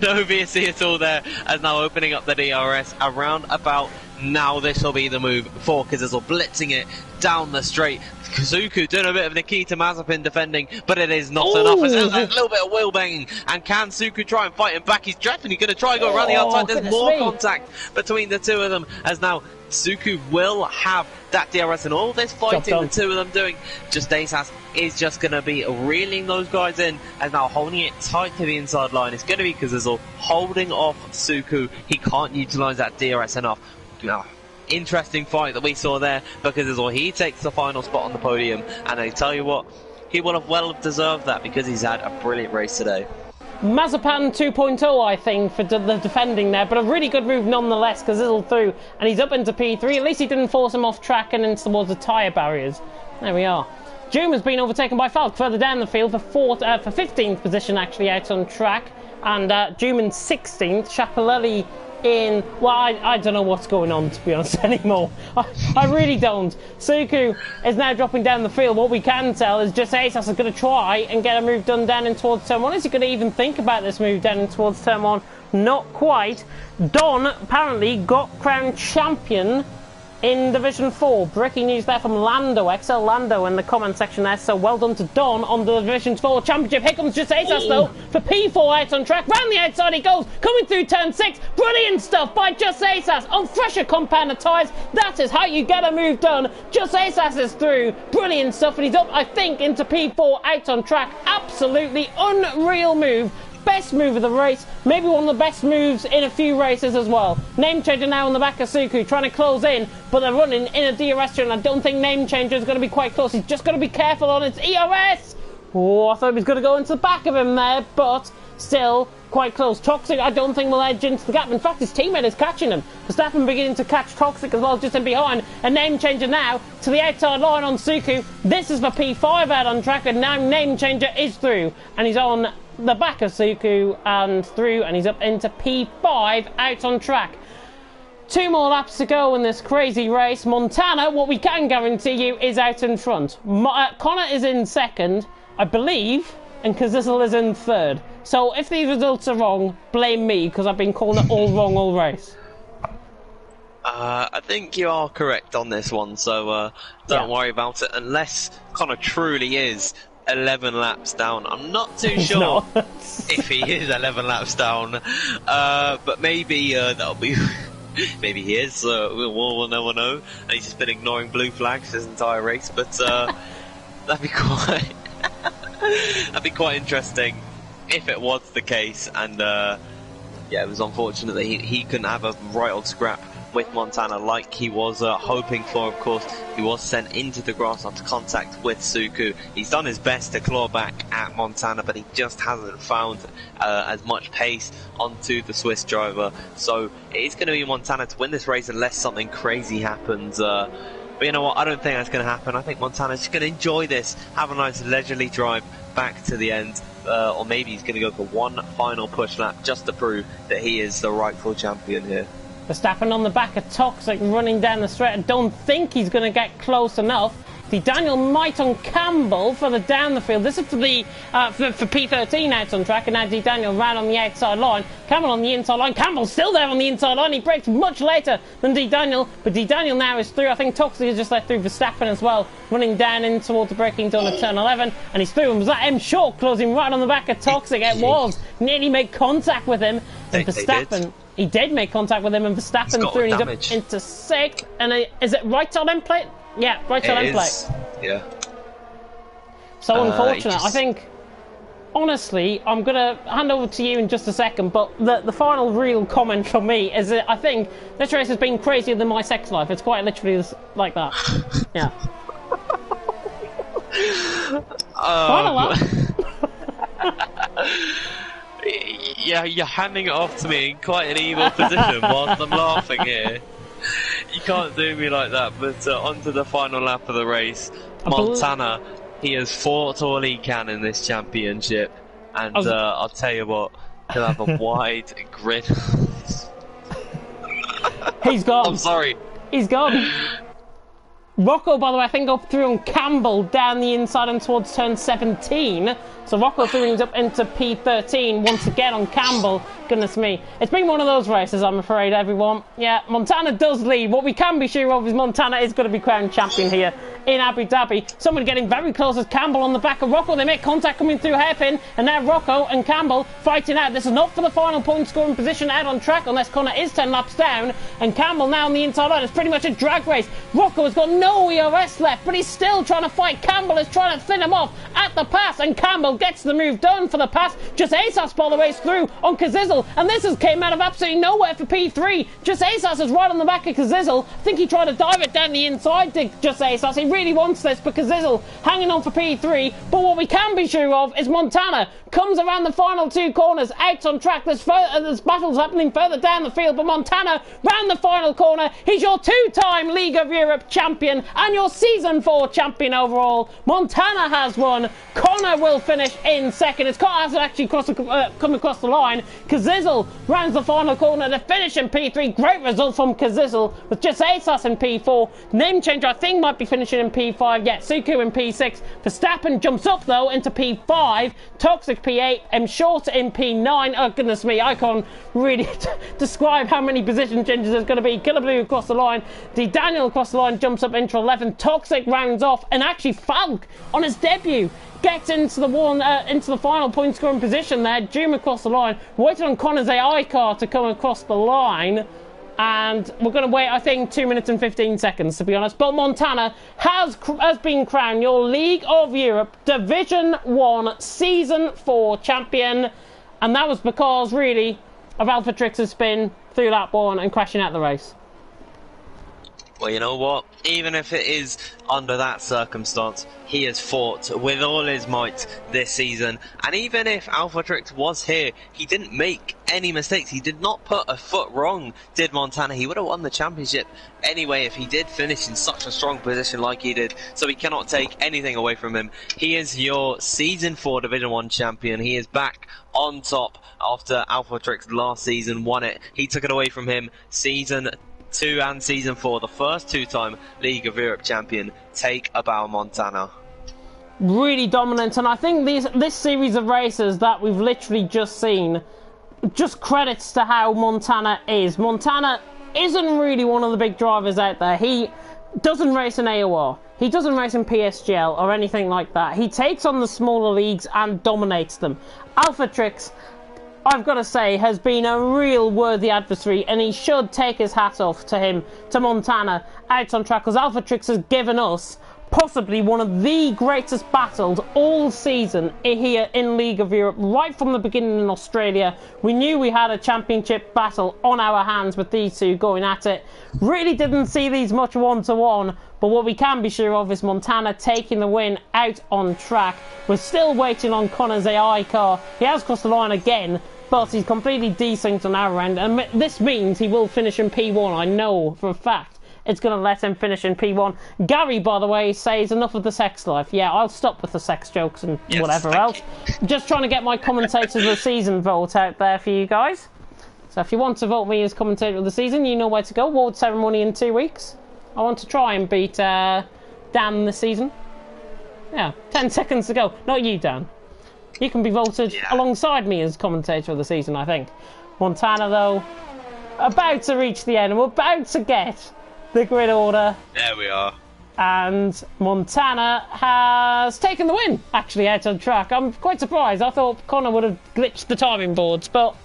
VSC at all there, as now opening up the DRS around about now. This will be the move for Kazizzle, blitzing it down the straight. Kazuku doing a bit of Nikita Mazepin defending, but it is not enough. There's a little bit of wheel banging, and can Suku try and fight him back? He's definitely going to try and go around the outside. There's more contact between the two of them, as now Suku will have that DRS, and all this fighting the two of them doing, just ASAS is just going to be reeling those guys in, and now holding it tight to the inside line. It's going to be Kazizzle holding off Suku. He can't utilise that DRS enough. Now, interesting fight that we saw there, because as well, he takes the final spot on the podium, and I tell you what, he would have well deserved that because he's had a brilliant race today. Mazepan 2.0, I think, for the defending there, but a really good move nonetheless, because Zizzle through, and he's up into P3. At least he didn't force him off track and in towards the tyre barriers. There we are. Doom has been overtaken by Falk further down the field for 15th position, actually, out on track, and Doom in 16th. Chapelelli in, well, I don't know what's going on, to be honest, anymore. I really don't. Suku is now dropping down the field. What we can tell is just Asos is going to try and get a move done down in towards turn 1. Is he going to even think about this move down in towards turn 1? Not quite. Don apparently got crowned champion in Division 4. Breaking news there from Lando, XL Lando, in the comment section there. So well done to Don on the Division 4 Championship. Here comes just Asos though for P4 out on track. Round the outside he goes, coming through turn 6. Brilliant stuff by Just Asos on fresher compounder tyres. That is how you get a move done. Just Asos is through. Brilliant stuff, and he's up, I think, into P4 out on track. Absolutely unreal move. Best move of the race, maybe one of the best moves in a few races as well. Name changer now on the back of Suku, trying to close in, but they're running in a DRS turn. I don't think name changer is going to be quite close. He's just got to be careful on his ERS. Oh, I thought he was going to go into the back of him there, but still quite close. Toxic, I don't think will edge into the gap. In fact, his teammate is catching him. Verstappen beginning to catch Toxic as well, just in behind. A name changer now to the outside line on Suku. This is for P5 out on track, and now name changer is through, and he's on the back of Suku and through, and he's up into P5 out on track. 2 more laps to go in this crazy race. Montana, what we can guarantee you, is out in front. Connor is in second, I believe, and Kazizzle is in third. So if these results are wrong, blame me, because I've been calling it all wrong all race. I think you are correct on this one, so don't worry about it, unless Connor truly is 11 laps down. I'm not too sure if he is 11 laps down, but maybe that'll be maybe he is. We'll never know, and he's just been ignoring blue flags his entire race, but that'd be quite interesting if it was the case. And yeah, it was unfortunate that he couldn't have a right old scrap with Montana like he was hoping for. Of course, he was sent into the grass after contact with Suku. He's done his best to claw back at Montana, but he just hasn't found as much pace onto the Swiss driver. So it is going to be Montana to win this race unless something crazy happens. But you know what, I don't think that's going to happen. I think Montana's just going to enjoy this, have a nice leisurely drive back to the end, or maybe he's going to go for one final push lap just to prove that he is the rightful champion here. Verstappen on the back of Toxic running down the straight. I don't think he's going to get close enough. Daniel might on Campbell further down the field. This is for the for P13 out on track, and now Daniel ran on the outside line. Campbell on the inside line. Campbell's still there on the inside line. He breaks much later than Daniel, but Daniel now is through. I think Toxic is just let through Verstappen as well, running down in towards the braking zone at turn 11, and he's through. And was that M Short closing right on the back of Toxic? It was. Nearly made contact with him, and Verstappen. He did make contact with him, and Verstappen threw, and he's up into 6th. And is it right side end plate? Yeah, right side end plate. Yeah. So unfortunate. I think, honestly, I'm going to hand over to you in just a second, but the final real comment from me is that I think this race has been crazier than my sex life. It's quite literally like that. Yeah. Final lap. Yeah, you're handing it off to me in quite an evil position whilst I'm laughing here. You can't do me like that, but on to the final lap of the race. Montana, he has fought all he can in this championship, and I'll tell you what, he'll have a wide grin. He's gone. I'm sorry. He's gone. Rocco, by the way, I think up through on Campbell down the inside and towards turn 17. So Rocco threw up into P13 once again on Campbell. Goodness me. It's been one of those races, I'm afraid, everyone. Yeah, Montana does lead. What we can be sure of is Montana is going to be crowned champion here in Abu Dhabi. Someone getting very close as Campbell on the back of Rocco. They make contact coming through hairpin, and now Rocco and Campbell fighting out. This is not for the final point scoring position out on track unless Connor is 10 laps down, and Campbell now on the inside line. It's pretty much a drag race. Rocco has got no ERS left, but he's still trying to fight. Campbell is trying to thin him off at the pass, and Campbell gets the move done for the pass. Just Asas ball the race through on Kazizel, and this has came out of absolutely nowhere for P3. Just Asas is right on the back of Kazizel. I think he tried to dive it down the inside to Just Asas. He really wants this, but Kazizel hanging on for P3. But what we can be sure of is Montana comes around the final two corners, out on track. There's battles happening further down the field, but Montana round the final corner. He's your two-time League of Europe champion and your Season 4 champion overall. Montana has won. Connor will finish in second. It's Connor hasn't actually come across the line. Kazizel rounds the final corner to finish in P3. Great result from Kazizel with just Asas in P4. Name changer I think might be finishing in P5. Yeah, Suku in P6. Verstappen jumps up though into P5. Toxic P8. M Short in P9. Oh goodness me, I can't really describe how many position changes there's going to be. Killer Blue across the line. D Daniel across the line jumps up into 11. Toxic rounds off, and actually Falk on his debut gets into the final point scoring position there. Doom across the line, waiting on Connor's AI car to come across the line, and we're going to wait I think 2 minutes and 15 seconds to be honest. But Montana has been crowned your League of Europe Division 1 Season 4 champion, and that was because really of Alpha Trix's spin through lap 1 and crashing out the race. Well, you know what? Even if it is under that circumstance, he has fought with all his might this season. And even if Alphatrix was here, he didn't make any mistakes. He did not put a foot wrong, did Montana. He would have won the championship anyway if he did finish in such a strong position like he did. So we cannot take anything away from him. He is your Season 4 Division 1 champion. He is back on top after Alphatrix last season won it. He took it away from him Season 2 and Season 4, the first two-time League of Europe champion. Take a bow, Montana. Really dominant, and I think this series of races that we've literally just seen just credits to how Montana is. Montana isn't really one of the big drivers out there. He doesn't race in AOR. He doesn't race in PSGL or anything like that. He takes on the smaller leagues and dominates them. Alphatrix, I've got to say, has been a real worthy adversary, and he should take his hat off to Montana, out on track, because Alphatrix has given us possibly one of the greatest battles all season here in League of Europe. Right from the beginning in Australia, we knew we had a championship battle on our hands with these two going at it. Really didn't see these much one-to-one, but what we can be sure of is Montana taking the win out on track. We're still waiting on Connor's AI car. He has crossed the line again, but he's completely desynced on our end, and this means he will finish in P1. I know for a fact it's going to let him finish in P1. Gary, by the way, says enough of the sex life. Yeah, I'll stop with the sex jokes and whatever else. Just trying to get my commentators of the season vote out there for you guys. So if you want to vote me as commentator of the season, you know where to go. Award ceremony in 2 weeks. I want to try and beat Dan this season. Yeah, 10 seconds to go. Not you, Dan. You can be voted alongside me as commentator of the season, I think. Montana, though, about to reach the end. We're about to get the grid order. There we are. And Montana has taken the win, actually, out on track. I'm quite surprised. I thought Connor would have glitched the timing boards, but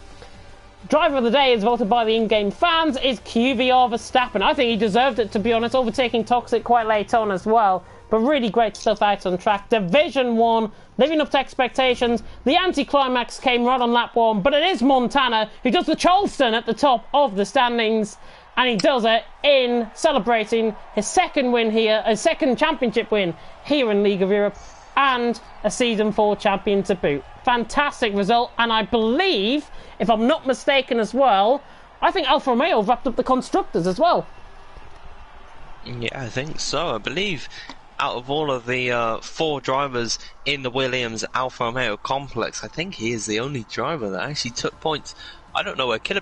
driver of the day is voted by the in-game fans is QVR Verstappen. I think he deserved it, to be honest, overtaking Toxic quite late on as well. But really great stuff out on track. Division 1, living up to expectations. The anti-climax came right on lap 1, but it is Montana who does the Charleston at the top of the standings. And he does it in celebrating his second win here, a second championship win here in League of Europe, and a Season 4 champion to boot. Fantastic result, and I believe, if I'm not mistaken as well, I think Alfa Romeo wrapped up the constructors as well. Yeah, I think so. I believe out of all of the 4 drivers in the Williams Alfa Romeo complex, I think he is the only driver that actually took points. I don't know where Killer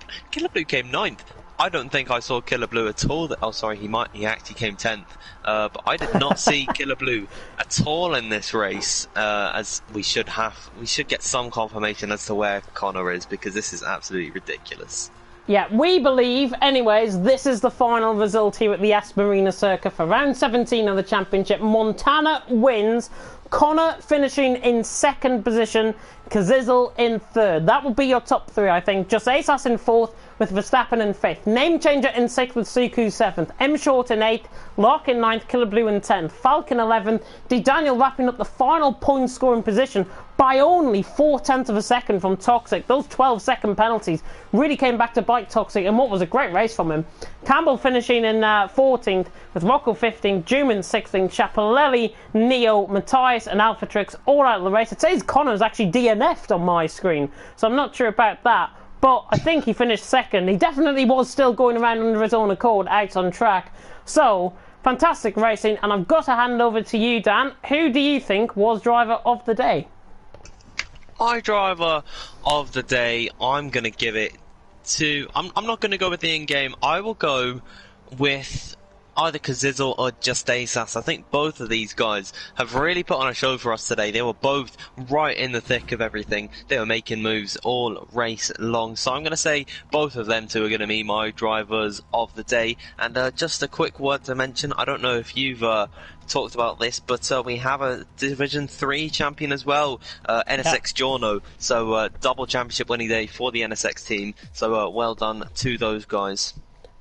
Blue came 9th. I don't think I saw Killer Blue at all. Oh, sorry, he actually came 10th. But I did not see Killer Blue at all in this race, as we should have. We should get some confirmation as to where Connor is, because this is absolutely ridiculous. Yeah, we believe, anyways, this is the final result here at the Asmarina Circuit for round 17 of the championship. Montana wins, Connor finishing in second position, Kazizel in third. That will be your top three, I think. Just Asas in fourth, with Verstappen in fifth. Name Changer in sixth with Suku seventh. M Short in eighth. Lark in ninth. Killer Blue in 10th. Falcon 11th. D Daniel wrapping up the final point scoring position by only 4/10 of a second from Toxic. Those 12-second penalties really came back to bite Toxic, and what was a great race from him. Campbell finishing in 14th, with Rocco 15th, Juman 16th, Chapelelli, Neo, Matthias and Alphatrix all out of the race. It says Connor's actually DNF'd on my screen, so I'm not sure about that. But I think he finished second. He definitely was still going around under his own accord out on track. So, fantastic racing. And I've got to hand over to you, Dan. Who do you think was driver of the day? My driver of the day, I'm going to give it to... I'm not going to go with the in-game. I will go with either Kazizel or Just Asas. I think both of these guys have really put on a show for us today. They were both right in the thick of everything. They were making moves all race long. So I'm going to say both of them two are going to be my drivers of the day. And just a quick word to mention, I don't know if you've talked about this, but we have a Division 3 champion as well, NSX Giorno. So double championship winning day for the NSX team. So well done to those guys.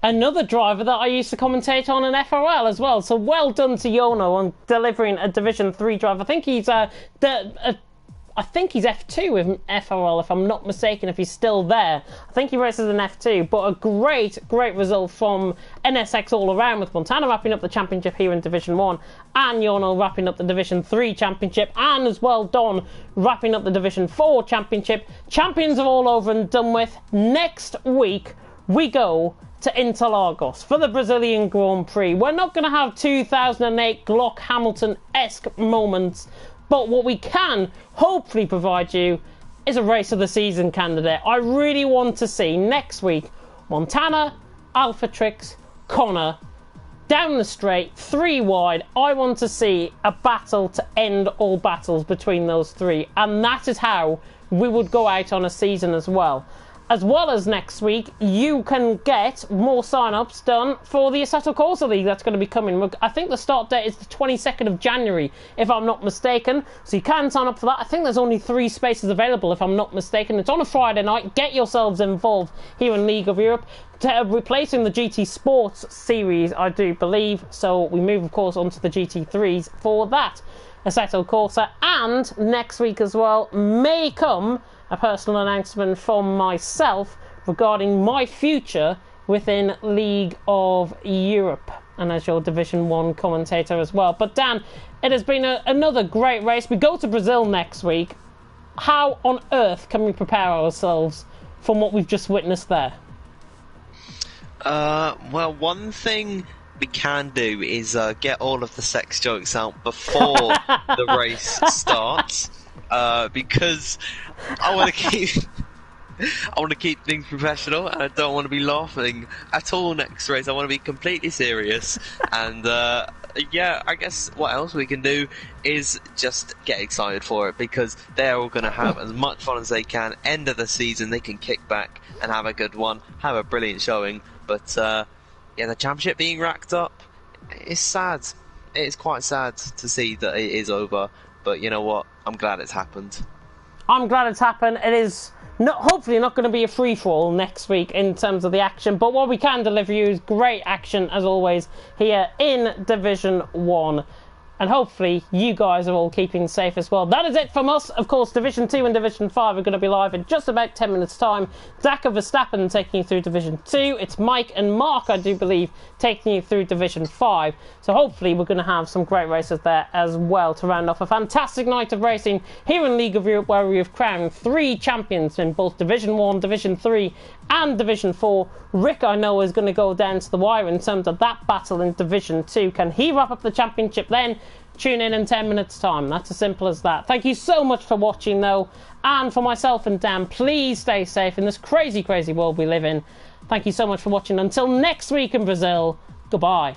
Another driver that I used to commentate on an FRL as well. So well done to Yono on delivering a Division 3 drive. I think he's F2 with FRL, if I'm not mistaken, if he's still there. I think he races in F2, but a great result from NSX all around, with Montana wrapping up the championship here in Division 1 and Yono wrapping up the Division 3 championship, and as well Don wrapping up the Division 4 championship. Champions are all over and done with. Next week we go to Interlagos for the Brazilian Grand Prix. We're not going to have 2008 Glock Hamilton-esque moments, but what we can hopefully provide you is a race of the season candidate. I really want to see next week Montana, Alphatrix, Connor, down the straight, 3 wide. I want to see a battle to end all battles between those three, and that is how we would go out on a season as well. As well as next week, you can get more sign-ups done for the Assetto Corsa League that's going to be coming. I think the start date is the 22nd of January, if I'm not mistaken. So you can sign up for that. I think there's only 3 spaces available, if I'm not mistaken. It's on a Friday night. Get yourselves involved here in League of Europe. Replacing the GT Sports series, I do believe. So we move, of course, onto the GT3s for that Assetto Corsa. And next week as well may come a personal announcement from myself regarding my future within League of Europe, and as your Division 1 commentator as well. But Dan, it has been another great race. We go to Brazil next week. How on earth can we prepare ourselves from what we've just witnessed there? Well, one thing we can do is get all of the sex jokes out before the race starts. Because I want to keep things professional, and I don't want to be laughing at all next race. I want to be completely serious, and yeah, I guess what else we can do is just get excited for it, because they're all going to have as much fun as they can. End of the season, they can kick back and have a good one, have a brilliant showing. But yeah, the championship being racked up is sad. It is quite sad to see that it is over. But you know what? I'm glad it's happened. I'm glad it's happened. It is hopefully not going to be a free-for-all next week in terms of the action. But what we can deliver you is great action, as always, here in Division 1. And hopefully you guys are all keeping safe as well. That is it from us. Of course, Division 2 and Division 5 are going to be live in just about 10 minutes' time. Zach and Verstappen taking you through Division 2. It's Mike and Mark, I do believe, taking you through Division 5. So hopefully we're going to have some great races there as well to round off a fantastic night of racing here in League of Europe, where we have crowned 3 champions in both Division 1, Division 3 and Division 4. Rick, I know, is going to go down to the wire in terms of that battle in Division 2. Can he wrap up the championship then? Tune in 10 minutes' time. That's as simple as that. Thank you so much for watching, though. And for myself and Dan, please stay safe in this crazy, crazy world we live in. Thank you so much for watching. Until next week in Brazil, goodbye.